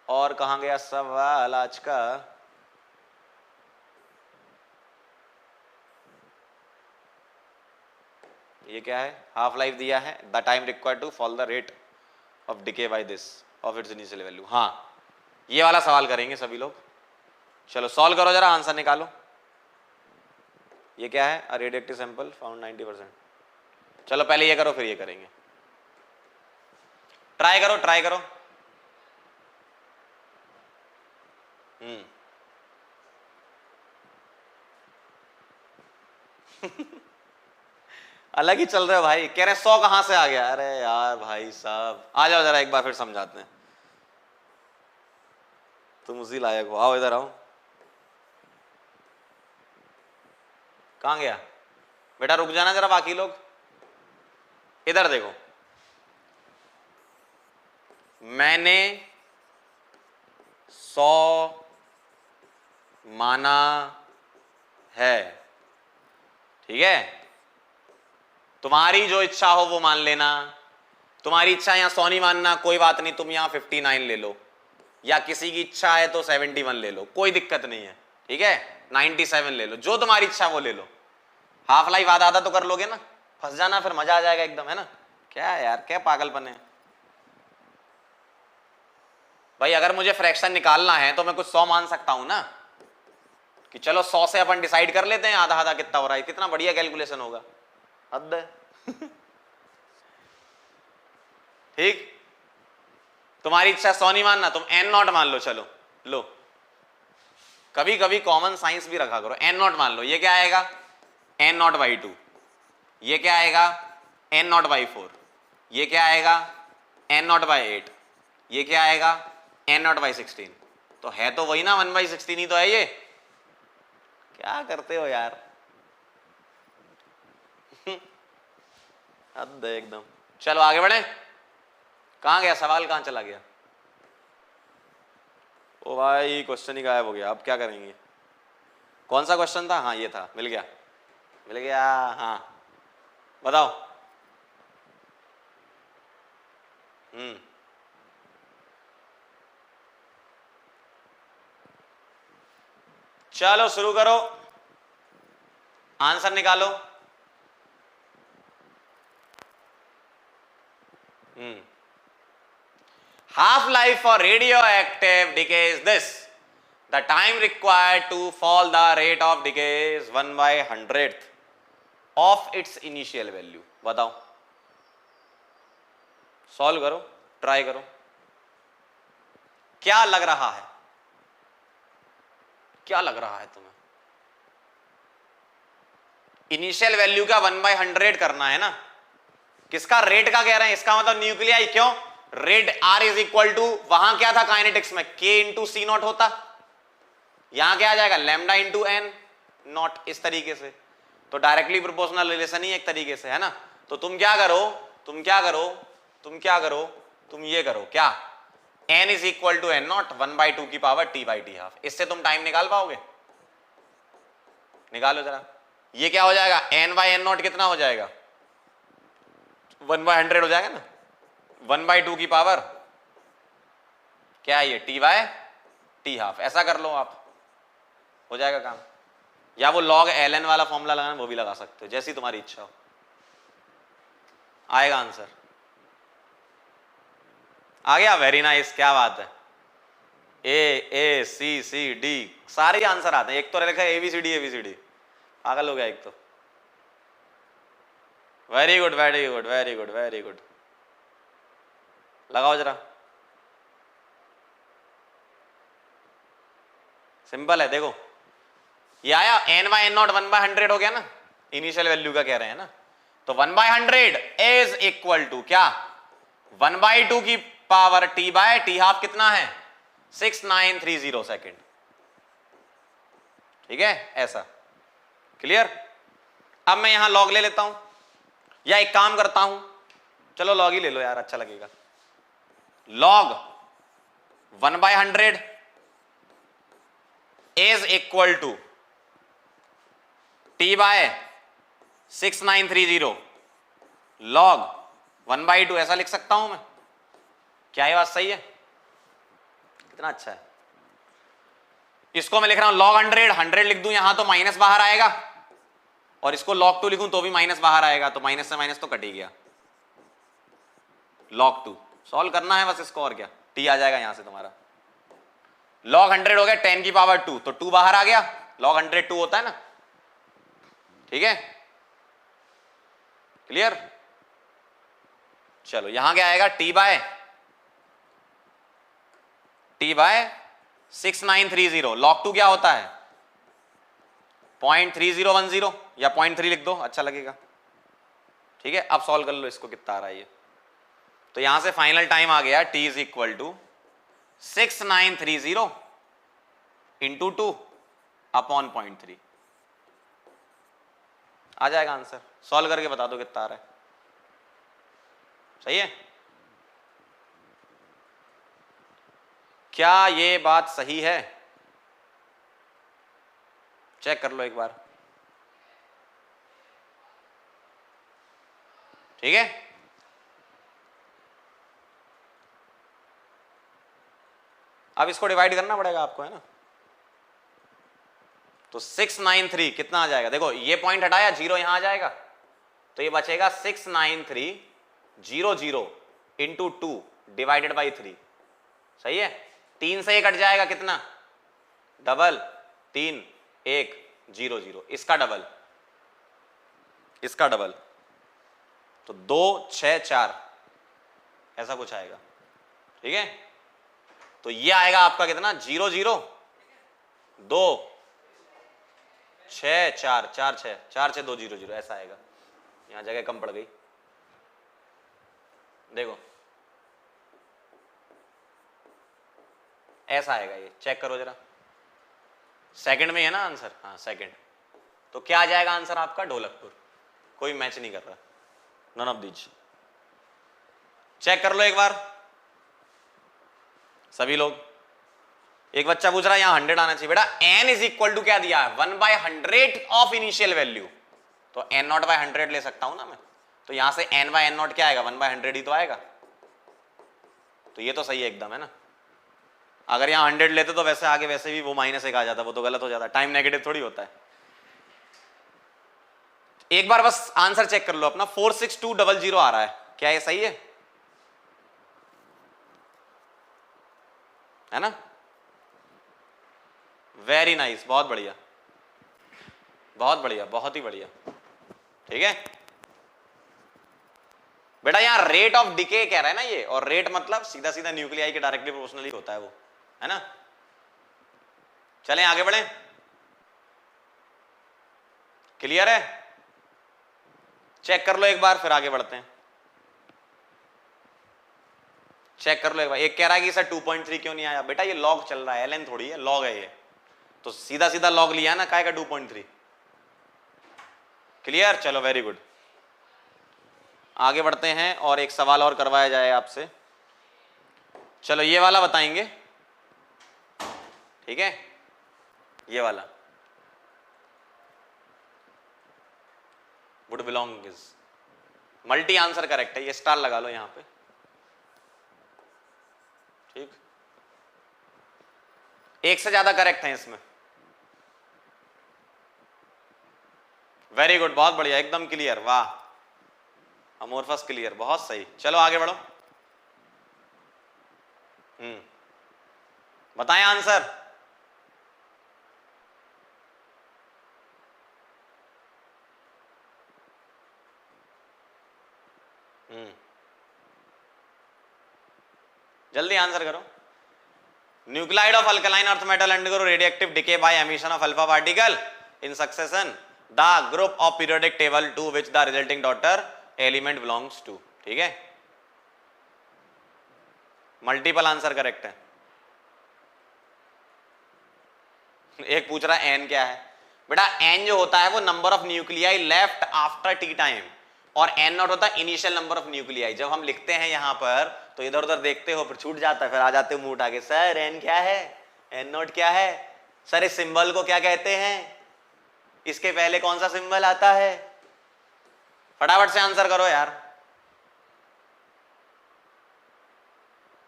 और कहां गया सवाल आज का, ये क्या है, हाफ लाइफ दिया है, the time required to fall the rate of decay by this of its initial value. हाँ ये वाला सवाल करेंगे सभी लोग, चलो सॉल्व करो जरा, आंसर निकालो। ये क्या है, अ रेडियोएक्टिव सैंपल फाउंड 90%। चलो पहले ये करो फिर ये करेंगे, ट्राई करो ट्राई करो। अलग ही चल रहे हो भाई, कह रहे 100 कहां से आ गया, अरे यार भाई साहब आ जाओ जरा एक बार फिर समझाते हैं, तुम उसी लायक हो, आओ इधर आओ। कहां गया बेटा, रुक जाना जरा, बाकी लोग इधर देखो। मैंने 100 माना है, ठीक है, तुम्हारी जो इच्छा हो वो मान लेना। तुम्हारी इच्छा यहां 100 नहीं मानना, कोई बात नहीं, तुम यहां 59 ले लो, या किसी की इच्छा है तो 71 ले लो, कोई दिक्कत नहीं है, ठीक है, 97 ले लो, जो तुम्हारी इच्छा वो ले लो। हाफ लाइफ आधा आधा तो कर लोगे ना, फंस जाना फिर मजा आ जाएगा एकदम, है ना। क्या यार, क्या पागलपन है भाई। अगर मुझे फ्रैक्शन निकालना है तो मैं कुछ 100 मान सकता हूं ना, कि चलो 100 से अपन डिसाइड कर लेते हैं आधा आधा कितना हो रहा है, कितना बढ़िया कैलकुलेशन होगा, हद है। ठीक, तुम्हारी इच्छा 100 नहीं मानना, तुम n0 मान लो, चलो लो, कभी कभी कॉमन साइंस भी रखा करो। n0 मान लो, ये क्या आएगा n0/2, ये क्या आएगा n0/4, ये क्या आएगा n0/8, ये क्या आएगा n0/16। तो है तो वही ना 1/16 ही तो है ये, क्या करते हो यार, हद है एकदम। चलो आगे बढ़े, कहां गया सवाल, कहां चला गया, ओ भाई क्वेश्चन ही गायब हो गया, अब क्या करेंगे। कौन सा क्वेश्चन था, हाँ ये था, मिल गया मिल गया, हाँ बताओ। चलो शुरू करो, आंसर निकालो। half life for radioactive decay is this, the time required to fall the rate of decay is 1/100th of its initial value। बताओ सॉल्व करो, ट्राई करो, क्या लग रहा है, क्या लग रहा है तुम्हें? इनिशियल वैल्यू का 1/100 करना है ना, किसका? रेट का कह रहे हैं, इसका मतलब न्यूक्लियाई। क्यों? Rate r is equal to, वहां क्या था काइनेटिक्स में, के इंटू सी नॉट होता, यहां क्या आ जाएगा, लैम्डा इंटू एन नॉट, इस तरीके से। तो डायरेक्टली प्रोपोर्शनल रिलेशन ही एक तरीके से है ना। तो तुम क्या करो, तुम क्या करो, तुम क्या करो, तुम ये करो, क्या, n is equal to n naught 1/2 की power t by t half. इससे तुम टाइम निकाल पाओगे? निकालो जरा, ये क्या हो जाएगा, n बाई एन नॉट कितना हो जाएगा, 1/100 हो जाएगा ना, 1/2 की पावर क्या है ये, t बाय टी हाफ। ऐसा कर लो आप, हो जाएगा काम। या वो log ln वाला फॉर्मूला लगाना, वो भी लगा सकते हो, जैसी तुम्हारी इच्छा हो, आएगा आंसर। आ गया, वेरी नाइस, क्या बात है। ए सी सी डी सारे आंसर आते हैं, एक तो लिखा है एबीसीडी एबीसीडी, पागल हो गया एक तो। Very good very good very good very good, लगाओ जरा, सिंपल है। देखो ये आया, एन बाई एन नॉट 1/100 हो गया ना, इनिशियल वैल्यू का कह रहे हैं ना। तो 1/100 इज इक्वल टू क्या, 1/2 की power t by t half कितना है, 6930 सेकेंड। ठीक है, ऐसा क्लियर। अब मैं यहां लॉग ले लेता हूं, या एक काम करता हूं, चलो लॉग ही ले लो यार, अच्छा लगेगा। Log 1/100 is equal to t by 6930 log 1/2, ऐसा लिख सकता हूं मैं, क्या ये बात सही है? कितना अच्छा है। इसको मैं लिख रहा हूं log 100 लिख दूं यहां तो माइनस बाहर आएगा, और इसको log 2 लिखूं तो भी माइनस बाहर आएगा, तो माइनस से माइनस तो कट ही गया। log 2 सॉल्व करना है बस इसको, और क्या, t आ जाएगा यहां से तुम्हारा। log 100 हो गया 10 की पावर 2, तो 2 बाहर आ गया, log 100 2 होता है ना। ठीक है, क्लियर। चलो यहां क्या आएगा, t बाय 6930, log 2 क्या होता है, 0.3010, या 0.3 लिख दो, अच्छा लगेगा। ठीक है, अब सॉल्व कर लो इसको, कितना आ रहा है ये। तो यहां से फाइनल टाइम आ गया, t is equal to 6930 into 2 upon 0.3, आ जाएगा आंसर। सॉल्व करके बता दो कितना आ रहा है, सही है। क्या ये बात सही है? चेक कर लो एक बार, ठीक है। अब इसको डिवाइड करना पड़ेगा आपको, है ना। तो 693 कितना आ जाएगा, देखो ये पॉइंट हटाया, 0 यहां आ जाएगा, तो ये बचेगा 69300 इंटू 2 डिवाइडेड बाई 3, सही है। 3 से ये कट जाएगा, कितना, डबल 3 1 0 0, इसका डबल, इसका डबल, तो 2 6 4 ऐसा कुछ आएगा। ठीक है, तो ये आएगा आपका कितना, 0 0 2 6 4 4 6 4 6 2 0 0, ऐसा आएगा। यहां जगह कम पड़ गई, देखो ऐसा आएगा, ये चेक करो जरा, सेकंड में है ना आंसर, हाँ सेकंड। तो क्या आ जाएगा आंसर आपका, ढोलकपुर। कोई मैच नहीं कर रहा, नन ऑफ दीज। चेक कर लो एक बार सभी लोग। एक बच्चा पूछ रहा है यहां 100 आना चाहिए बेटा, n इज इक्वल टू क्या दिया है, 1/100 ऑफ इनिशियल वैल्यू, तो n0/100 ले सकता हूं ना मैं, तो यहां से n/n0 क्या आएगा, 1/100 ही तो आएगा। तो ये तो सही है एकदम, है ना। अगर यहां 100 लेते तो वैसे आगे वैसे भी वो -1 आ जाता, वो तो गलत हो जाता, टाइम नेगेटिव थोड़ी होता है। एक बार बस आंसर चेक कर लो अपना, 46200 आ रहा है, क्या ये सही है ना। वेरी नाइस, बहुत बढ़िया बहुत बढ़िया, बहुत ही बढ़िया। ठीक है बेटा यहाँ रेट ऑफ डिके कह रहा है ना ये, और रेट मतलब सीधा सीधा न्यूक्लियाई के डायरेक्टली प्रोपोर्शनली होता है वो, है ना। चलें आगे बढ़े, क्लियर है? चेक कर लो एक बार फिर आगे बढ़ते हैं। चेक कर लो एक बार। एक कह रहा है कि सर 2.3 क्यों नहीं आया? बेटा ये लॉग चल रहा है, ln थोड़ी है, लॉग है ये, तो सीधा सीधा लॉग लिया ना, काय का 2.3। क्लियर? चलो वेरी गुड, आगे बढ़ते हैं और एक सवाल और करवाया जाए आपसे। चलो ये वाला बताएंगे, ठीक है? ये वाला would belong is multi answer correct है, ये स्टार लगा लो यहां पे, ठीक। एक से ज्यादा करेक्ट है इसमें। वेरी गुड, बहुत बढ़िया, एकदम क्लियर, वाह, अमोर्फस क्लियर, बहुत सही। चलो आगे बढ़ो। बताएं आंसर। जल्दी आंसर करो। Nuclide of alkaline earth metal undergo radioactive decay by emission of alpha particle in succession the group of periodic table to which the resulting daughter element belongs to, ठीक है? मल्टीपल आंसर करेक्ट है। एक पूछ रहा है N क्या है? बेटा एन जो होता है वो number of nuclei left after T time, और एन नॉट होता है इनिशियल नंबर ऑफ न्यूक्लियाई। जब हम लिखते हैं यहां पर तो इधर उधर देखते हो, फिर छूट जाता है, फिर आ जाते हो मुंह उठा के, सर एन क्या है, एन नॉट क्या है, सर इस सिंबल को क्या कहते हैं, इसके पहले कौन सा सिंबल आता है? फटाफट से आंसर करो यार।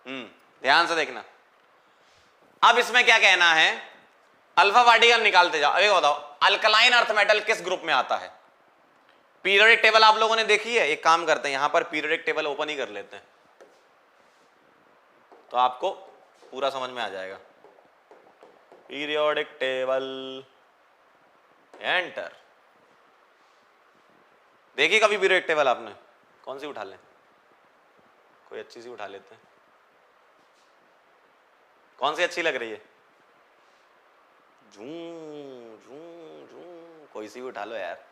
ध्यान से देखना। अब इसमें क्या कहना है, अल्फा पार्टिकल निकालते जाओ। अभी बताओ अल्कलाइन अर्थ मेटल किस ग्रुप में आता है? पीरियोडिक टेबल आप लोगों ने देखी है? एक काम करते हैं, यहां पर पीरियोडिक टेबल ओपन ही कर लेते हैं, तो आपको पूरा समझ में आ जाएगा। Periodic table, enter. देखिए कभी पीरियोडिक टेबल आपने? कौन सी उठा लें? कोई अच्छी सी उठा लेते हैं। कौन सी अच्छी लग रही है? झूं झूं झूं, कोई सी भी उठा लो यार।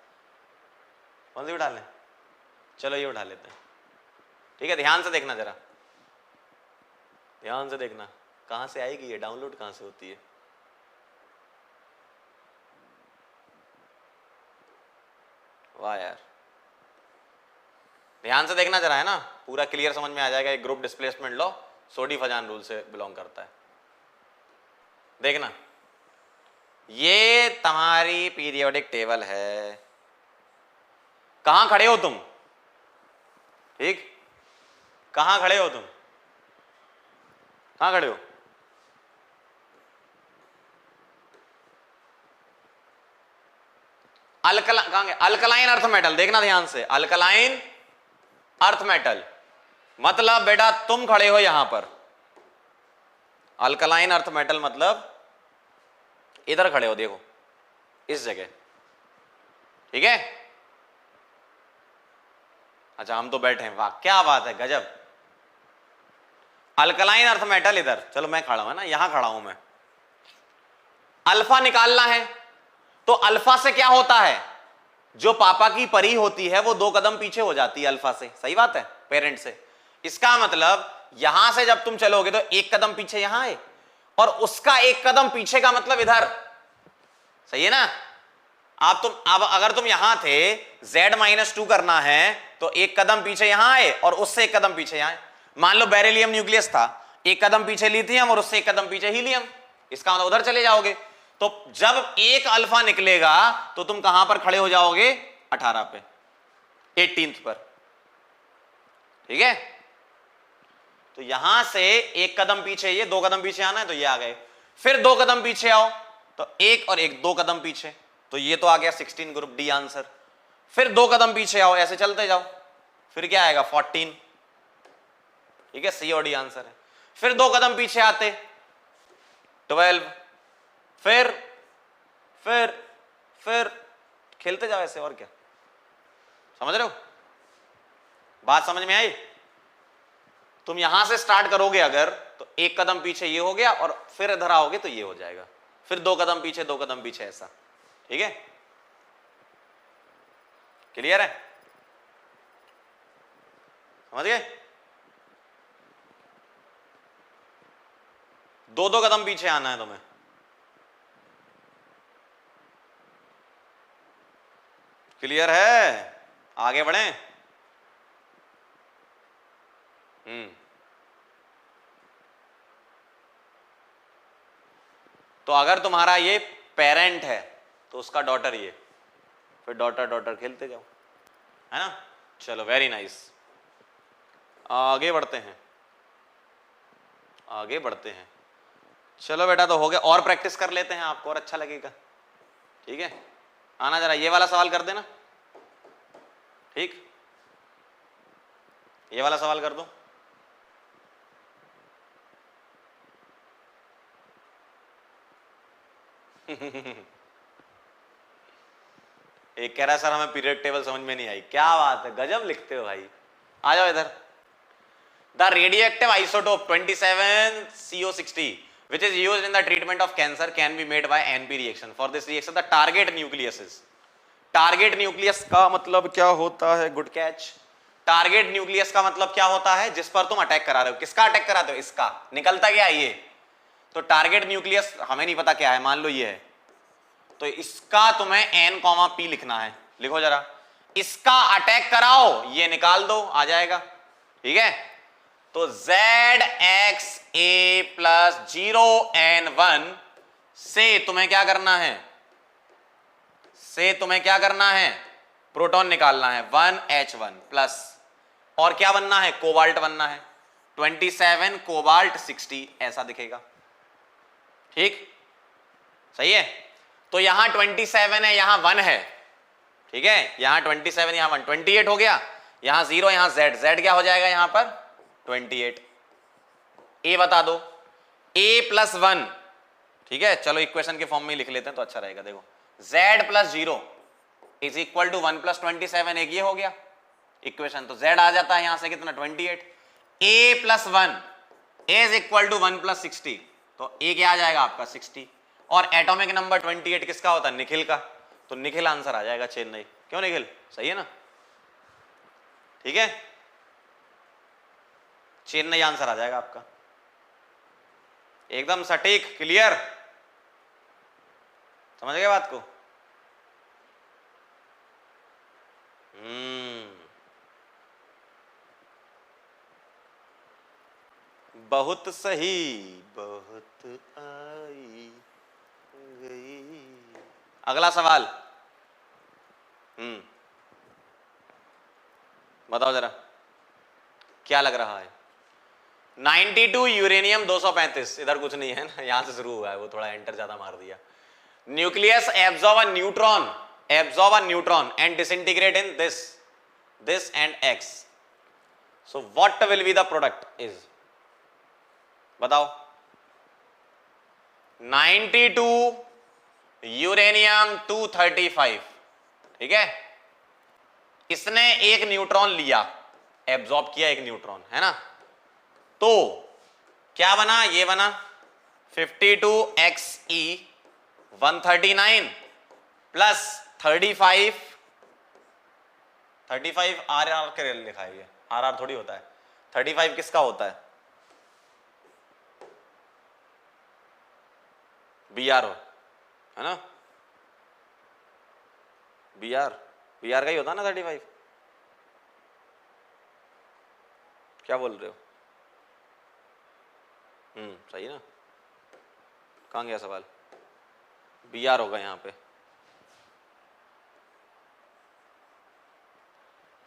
कौन सी उठा लें? चलो ये उठा लेते हैं, ठीक है? ध्यान से देखना जरा, ध्यान से देखना। कहां से आएगी ये? डाउनलोड कहां से होती है? वाह यार, ध्यान से देखना जरा, है ना? पूरा क्लियर समझ में आ जाएगा। एक ग्रुप डिस्प्लेसमेंट लॉ सोडी फजान रूल से बिलोंग करता है। देखना, ये तुम्हारी पीरियोडिक टेबल है। कहां खड़े हो तुम? ठीक, कहां खड़े हो तुम? कहां खड़े हो? अल्कलाइन अर्थ मेटल, देखना ध्यान से। अल्कलाइन अर्थ मेटल मतलब बेटा तुम खड़े हो यहां पर। अल्कलाइन अर्थ मेटल मतलब इधर खड़े हो, देखो इस जगह, ठीक है? अच्छा हम तो बैठे हैं, वाह क्या बात है, गजब। अल्कलाइन अर्थ मेटल इधर, चलो मैं खड़ा हूं ना, यहां खड़ा हूं मैं। अल्फा निकालना है तो अल्फा से क्या होता है? जो पापा की परी होती है वो 2 कदम पीछे हो जाती है अल्फा से, सही बात है, पेरेंट से। इसका मतलब यहां से जब तुम चलोगे तो 1 कदम पीछे यहां है, और उसका 1 कदम पीछे का मतलब इधर, सही है ना? आप तुम अब अगर तुम यहां थे, Z-2 करना है तो 1 कदम पीछे यहां आए और उससे 1 कदम पीछे यहां आए। मान लो बेरिलियम न्यूक्लियस था, 1 कदम पीछे लिथियम और उससे 1 कदम पीछे हीलियम, इसका मतलब उधर चले जाओगे। तो जब एक अल्फा निकलेगा तो तुम कहां पर खड़े हो जाओगे? 18 पे, 18th पर, ठीक है? तो यहां से 1 कदम पीछे, ये 2 कदम पीछे आना है तो ये आ गए। फिर 2 कदम पीछे आओ तो 1 और 1 2 कदम पीछे, तो ये तो आ गया 16 ग्रुप डी आंसर। फिर 2 कदम पीछे आओ, ऐसे चलते जाओ, फिर क्या आएगा? 14, ठीक है? सी और डी आंसर है। फिर 2 कदम पीछे आते 12, फिर खेलते जाओ ऐसे, और क्या, समझ रहे हो? बात समझ में आई? तुम यहां से स्टार्ट करोगे अगर, तो एक कदम पीछे ये हो गया और फिर इधर आओगे तो ये हो जाएगा, फिर 2 कदम पीछे 2 कदम पीछे, ऐसा। ठीक है, क्लियर है? समझ गए? 2-2 कदम पीछे आना है तुम्हें। क्लियर है? आगे बढ़े। तो अगर तुम्हारा ये पेरेंट है तो उसका डॉटर ये, फिर डॉटर डॉटर खेलते जाओ, है ना? चलो, वेरी नाइस। आगे बढ़ते हैं, आगे बढ़ते हैं। चलो बेटा, तो हो गया, और प्रैक्टिस कर लेते हैं, आपको और अच्छा लगेगा। ठीक है, आना जरा, ये वाला सवाल कर देना। ठीक, ये वाला सवाल कर दो। एक कह रहा है सर हमें पीरियड टेबल समझ में नहीं आई। क्या बात है, गजब लिखते हो भाई। आ जाओ इधर। The radioactive isotope 27CO60 which is used in the treatment of cancer can be made by NP reaction. For this reaction the target nucleus is, target nucleus का मतलब क्या होता है? Good catch. टारगेट न्यूक्लियस का मतलब क्या होता है? जिस पर तुम अटैक करा रहे हो। किसका अटैक कराते हो? इसका। निकलता क्या है ये? तो टारगेट न्यूक्लियस हमें नहीं पता क्या है, मान लो ये है, तो इसका तुम्हें N,P लिखना है। लिखो जरा, इसका अटैक कराओ, ये निकाल दो, आ जाएगा। ठीक है, तो ZXA प्लस 0N1 से तुम्हें क्या करना है? से तुम्हें क्या करना है? प्रोटॉन निकालना है, 1H1 प्लस, और क्या बनना है? कोबाल्ट बनना है, 27 कोबाल्ट 60, ऐसा दिखेगा। ठीक, सही है। तो यहां 27 है, यहां 1 है। ठीक है, यहां 27, यहां 1, 28 हो गया। यहां 0, यहां Z क्या हो जाएगा यहां पर? 28। ए बता दो, A प्लस 1। ठीक है, चलो इक्वेशन के फॉर्म में लिख लेते हैं तो अच्छा रहेगा। देखो, Z plus 0 is equal to 1 plus 27, एक ये हो गया इक्वेशन। तो Z आ जाता है यहां से कितना? 28। A plus 1 is equal to 1 plus 60, तो A क्या आ जाएगा आपका? 60। और एटॉमिक नंबर 28 किसका होता है? निखिल का। तो निखिल आंसर आ जाएगा, चेन्नई। क्यों निखिल? सही है ना? ठीक है, चेन्नई आंसर आ जाएगा आपका, एकदम सटीक। क्लियर? समझ गए बात को? बहुत सही, बहुत आई गई। अगला सवाल। बताओ जरा, क्या लग रहा है? 92 यूरेनियम 235, इधर कुछ नहीं है ना, यहां से शुरू हुआ है, वो थोड़ा एंटर ज्यादा मार दिया। Nucleus absorb a neutron and disintegrate in this and X. So what will be the product is? बताओ। 92 यूरेनियम 235, ठीक है, इसने एक न्यूट्रॉन लिया, एब्जॉर्ब किया एक न्यूट्रॉन, है ना? तो क्या बना? ये बना 52Xe 139 प्लस 35 RR के लिखा है, ये RR थोड़ी होता है। 35 किसका होता है? BR है ना? BR का ही होता है ना 35? क्या बोल रहे हो? सही है ना? कहाँ गया सवाल? BR होगा यहाँ पे,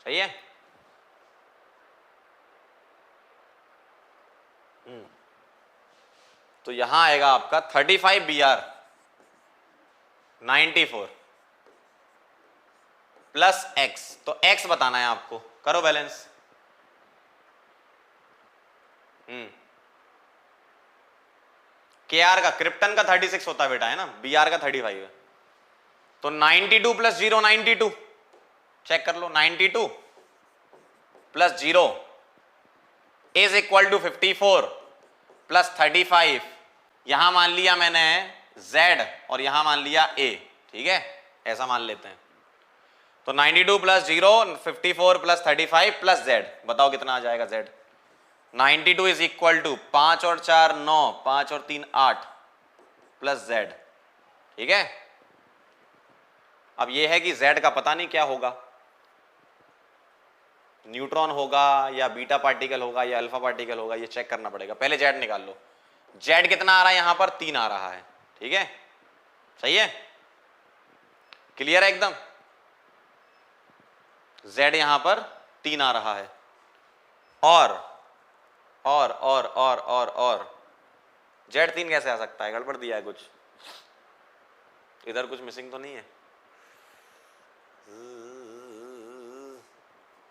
सही है? तो यहां आएगा आपका 35 BR 94 प्लस X। तो X बताना है आपको, करो बैलेंस। KR का, क्रिप्टन का 36 होता है बेटा, है ना? BR का 35 है। तो 92 प्लस 0 92, चेक कर लो। 92 plus 0 is equal to 54 plus 35। यहां मान लिया मैंने Z और यहां मान लिया A, ठीक है, ऐसा मान लेते हैं। तो 92 प्लस 0 54 प्लस 35 प्लस Z, बताओ कितना आ जाएगा Z। 92 इज इक्वल टू 5 और 4 9, 5 और 3 8 प्लस Z, ठीक है। अब यह है कि Z का पता नहीं क्या होगा, न्यूट्रॉन होगा या बीटा पार्टिकल होगा या अल्फा पार्टिकल होगा, ये चेक करना पड़ेगा। पहले Z निकाल लो। Z कितना आ रहा है यहां पर, 3 आ रहा है, ठीक है, सही है, क्लियर है एकदम। Z यहां पर 3 आ रहा है और Z 3 कैसे आ सकता है, गड़बड़ दिया है कुछ, इधर कुछ मिसिंग तो नहीं है।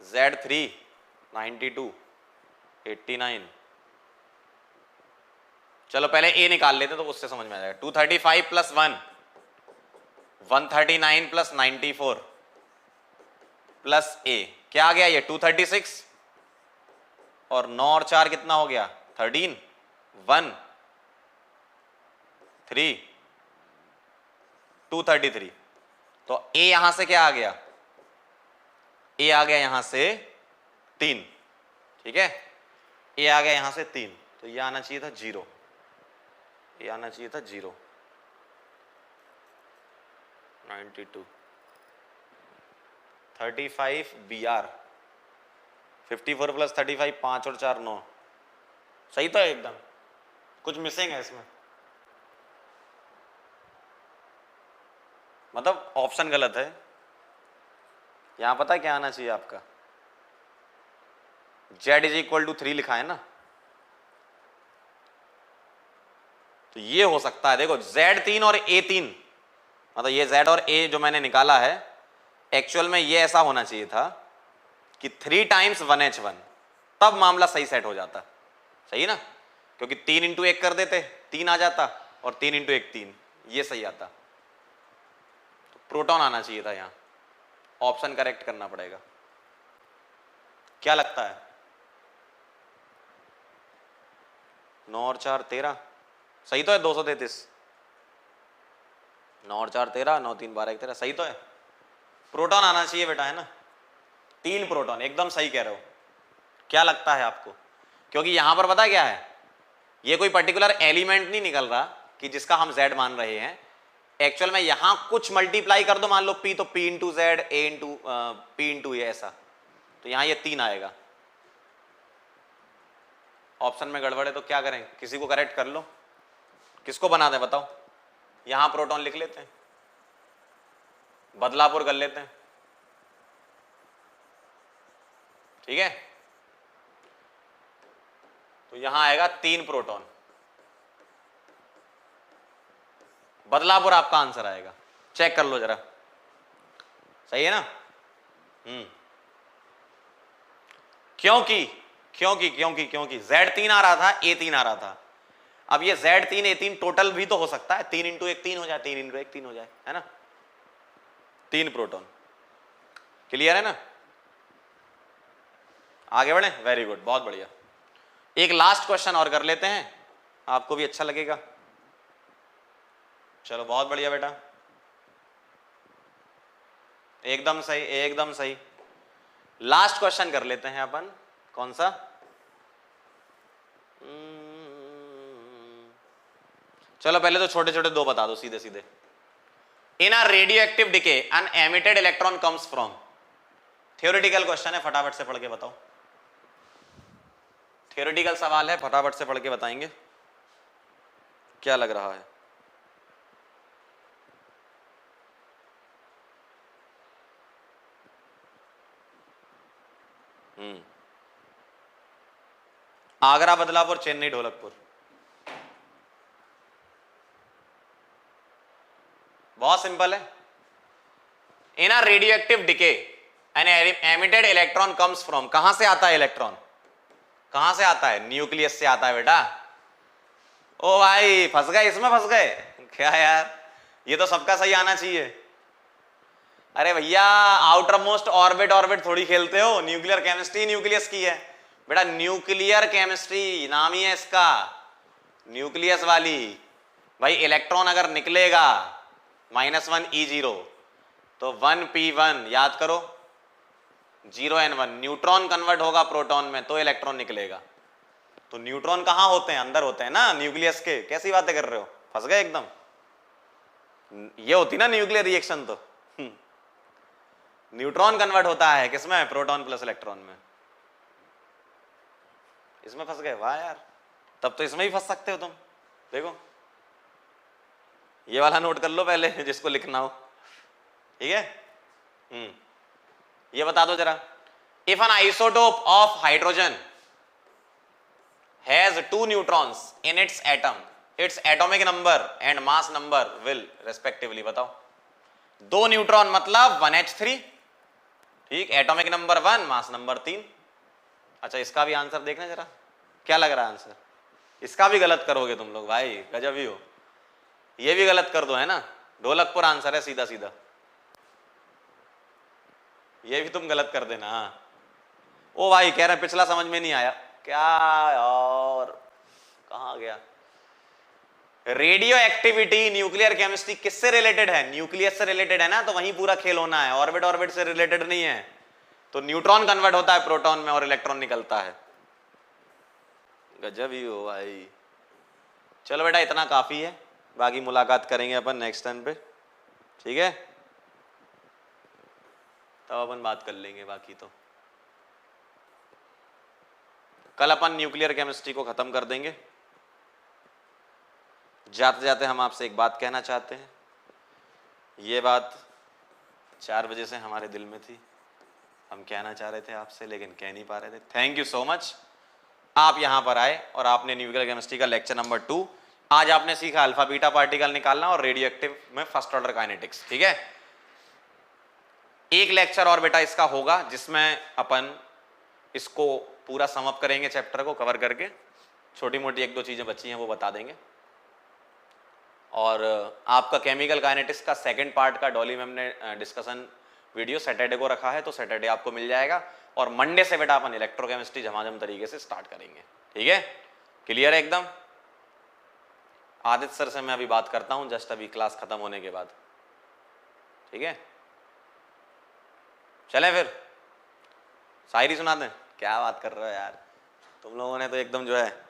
Z3 92 89, चलो पहले A निकाल लेते तो उससे समझ में आ जाएगा। 235 प्लस 1 139 प्लस 94 प्लस A, क्या आ गया ये 236 और 9 और 4 कितना हो गया 13 1 3 233। तो A यहां से क्या आ गया, A आ गया यहां से 3, ठीक है, A आ गया यहां से 3, तो ये आना चाहिए था 0, ये आना चाहिए था 0। 92 35 BR 54 प्लस 35 5 और 4 9, सही तो है एकदम, कुछ मिसिंग है इसमें, मतलब ऑप्शन गलत है। यहां पता है क्या आना चाहिए आपका, Z इज इक्वल टू 3 लिखा है ना, तो ये हो सकता है। देखो Z3 और A3, मतलब ये Z और A जो मैंने निकाला है, एक्चुअल में ये ऐसा होना चाहिए था कि 3 टाइम्स 1H1, तब मामला सही सेट हो जाता, सही ना, क्योंकि 3 इंटू 1 कर देते 3 आ जाता और 3 इंटू 1 3, ये सही आता। तो प्रोटॉन आना चाहिए था यहां, ऑप्शन करेक्ट करना पड़ेगा। क्या लगता है 9 और 4 13, सही तो है 233, 9 और 4 13, 9 3 12 1 13, सही तो है। प्रोटॉन आना चाहिए बेटा, है ना, 3 प्रोटॉन, एकदम सही कह रहे हो। क्या लगता है आपको, क्योंकि यहां पर पता क्या है, ये कोई पर्टिकुलर एलिमेंट नहीं निकल रहा कि जिसका हम Z मान रहे हैं, एक्चुअल में यहां कुछ मल्टीप्लाई कर दो, मान लो P, तो P into Z, A into P into ये, ऐसा, तो यहां ये 3 आएगा। ऑप्शन में गड़बड़ है तो क्या करें, किसी को करेक्ट कर लो, किसको बना दें बताओ। यहां प्रोटॉन लिख लेते हैं, बदलापुर कर लेते हैं, ठीक है, तो यहां आएगा 3 प्रोटॉन, बदलापुर आपका आंसर आएगा, चेक कर लो जरा, सही है ना। क्योंकि क्योंकि क्योंकि क्योंकि Z3 आ रहा था, A3 आ रहा था। अब ये Z3 A3 टोटल भी तो हो सकता है, 3 इंटू 1 3 हो जाए, 3 इंटू 1 3 हो जाए, है ना, 3 प्रोटॉन, क्लियर है ना। आगे बढ़े, वेरी गुड, बहुत बढ़िया। एक लास्ट क्वेश्चन और कर लेते हैं, आपको भी अच्छा लगेगा। चलो बहुत बढ़िया बेटा, एकदम सही, एकदम सही। लास्ट क्वेश्चन कर लेते हैं अपन, कौन सा, चलो पहले तो छोटे छोटे 2 बता दो सीधे सीधे। In a radio active decay an emitted electron comes from, theoretical question है, फटाफट से पढ़ के बताओ, थ्योरेटिकल सवाल है, फटाफट से पढ़ के बताएंगे क्या लग रहा है। आगरा, बदलापुर, चेन्नई, ढोलकपुर, बहुत सिंपल है। In a radio active decay an emitted electron comes from, कहां से आता है इलेक्ट्रॉन, कहां से आता है, न्यूक्लियस से आता है बेटा। ओ भाई फंस गए, इसमें फंस गए क्या यार, ये तो सबका सही आना चाहिए। अरे भैया आउटर मोस्ट ऑर्बिट ऑर्बिट थोड़ी खेलते हो, न्यूक्लियर केमिस्ट्री न्यूक्लियस की है बेटा, न्यूक्लियर केमिस्ट्री नाम ही है इसका, न्यूक्लियस वाली। भाई इलेक्ट्रॉन अगर निकलेगा -1 E0 तो 1p1 याद करो, 0n1, न्यूट्रॉन कन्वर्ट होगा प्रोटॉन में तो इलेक्ट्रॉन निकलेगा। तो न्यूट्रॉन कहां होते हैं? अंदर होते हैं ना न्यूक्लियस के। कैसी बातें कर रहे हो, फंस गए एकदम। ये होती ना न्यूक्लियर रिएक्शन, तो न्यूट्रॉन कन्वर्ट होता है किसमें? प्रोटॉन प्लस इलेक्ट्रॉन में। इसमें फंस गए, वाह यार, तब तो इसमें ही फंस सकते हो तुम। देखो ये वाला नोट कर लो पहले जिसको लिखना हो, ठीक है। ये बता दो जरा, if N isotope of hydrogen has 2 neutrons in its atom, its atomic number and mass number will respectively, बताओ। 2 न्यूट्रॉन मतलब 1h3, ठीक, एटॉमिक नंबर 1, मास नंबर 3। अच्छा इसका भी आंसर देखना जरा, क्या लग रहा है आंसर? इसका भी गलत करोगे तुम लोग, भाई गजब ही हो। ये भी गलत कर दो, है ना, ढोलकपुर आंसर है सीधा सीधा। ये भी तुम गलत कर देना। ओ भाई कह रहे हैं पिछला समझ में नहीं आया, क्या और कहां गया? रेडियो एक्टिविटी न्यूक्लियर केमिस्ट्री किससे रिलेटेड है? न्यूक्लियस से रिलेटेड है ना, तो वहीं पूरा खेल होना है, ऑर्बिट ऑर्बिट से रिलेटेड नहीं है। तो न्यूट्रॉन कन्वर्ट होता है प्रोटॉन में और इलेक्ट्रॉन निकलता है। गजब ही हो भाई। चलो बेटा इतना काफी है, बाकी मुलाकात करेंगे अपन नेक्स्ट टाइम पे, ठीक है, तब अपन बात कर लेंगे बाकी। तो कल अपन न्यूक्लियर केमिस्ट्री को खत्म कर देंगे। जाते जाते हम आपसे एक बात कहना चाहते हैं, ये बात 4 बजे से हमारे दिल में थी, हम कहना चाह रहे थे आपसे लेकिन कह नहीं पा रहे थे। थैंक यू सो मच, आप यहां पर आए और आपने न्यूक्लियर केमिस्ट्री का लेक्चर नंबर 2, आज आपने सीखा अल्फा बीटा पार्टिकल निकालना और रेडियो एक्टिव में फर्स्ट ऑर्डर काइनेटिक्स, ठीक है। एक लेक्चर और बेटा इसका होगा जिसमें अपन इसको पूरा समअप करेंगे, चैप्टर को कवर करके, छोटी मोटी 1-2 चीजें बची हैं वो बता देंगे। और आपका केमिकल काइनेटिक्स का सेकंड पार्ट का डॉली मैम ने डिस्कशन वीडियो सैटरडे को रखा है, तो सैटरडे आपको मिल जाएगा। और मंडे से बेटा अपन इलेक्ट्रोकेमिस्ट्री झमाझम तरीके से स्टार्ट करेंगे, ठीक है। क्लियर है एकदम? आदित्य सर से मैं अभी बात करता हूं जस्ट अभी क्लास खत्म होने के बाद, ठीक है। चलें फिर, शायरी सुना दें? क्या बात कर रहे हो यार, तुम लोगों ने तो एकदम जो है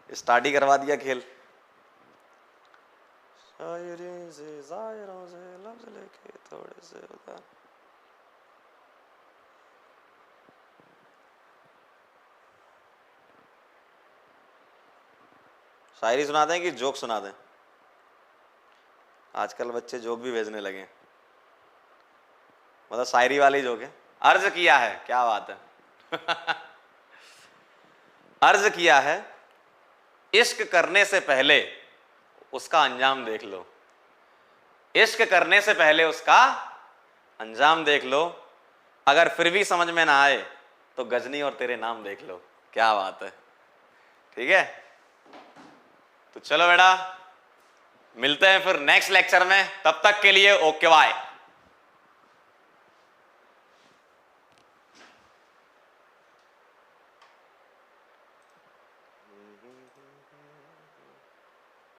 स्टार्ट ही करवा दिया खेल। शायरी से शायरों से लफ्ज लेके थोड़े से उतार। शायरी सुना दें कि जोक सुना दें? आजकल बच्चे जोक भी भेजने लगे, मतलब शायरी वाले ही जोक है। अर्ज किया है, क्या बात है अर्ज किया है, इश्क करने से पहले उसका अंजाम देख लो, इश्क करने से पहले उसका अंजाम देख लो, अगर फिर भी समझ में ना आए तो गजनी और तेरे नाम देख लो। क्या बात है, ठीक है। तो चलो बेटा मिलते हैं फिर नेक्स्ट लेक्चर में, तब तक के लिए ओके बाय।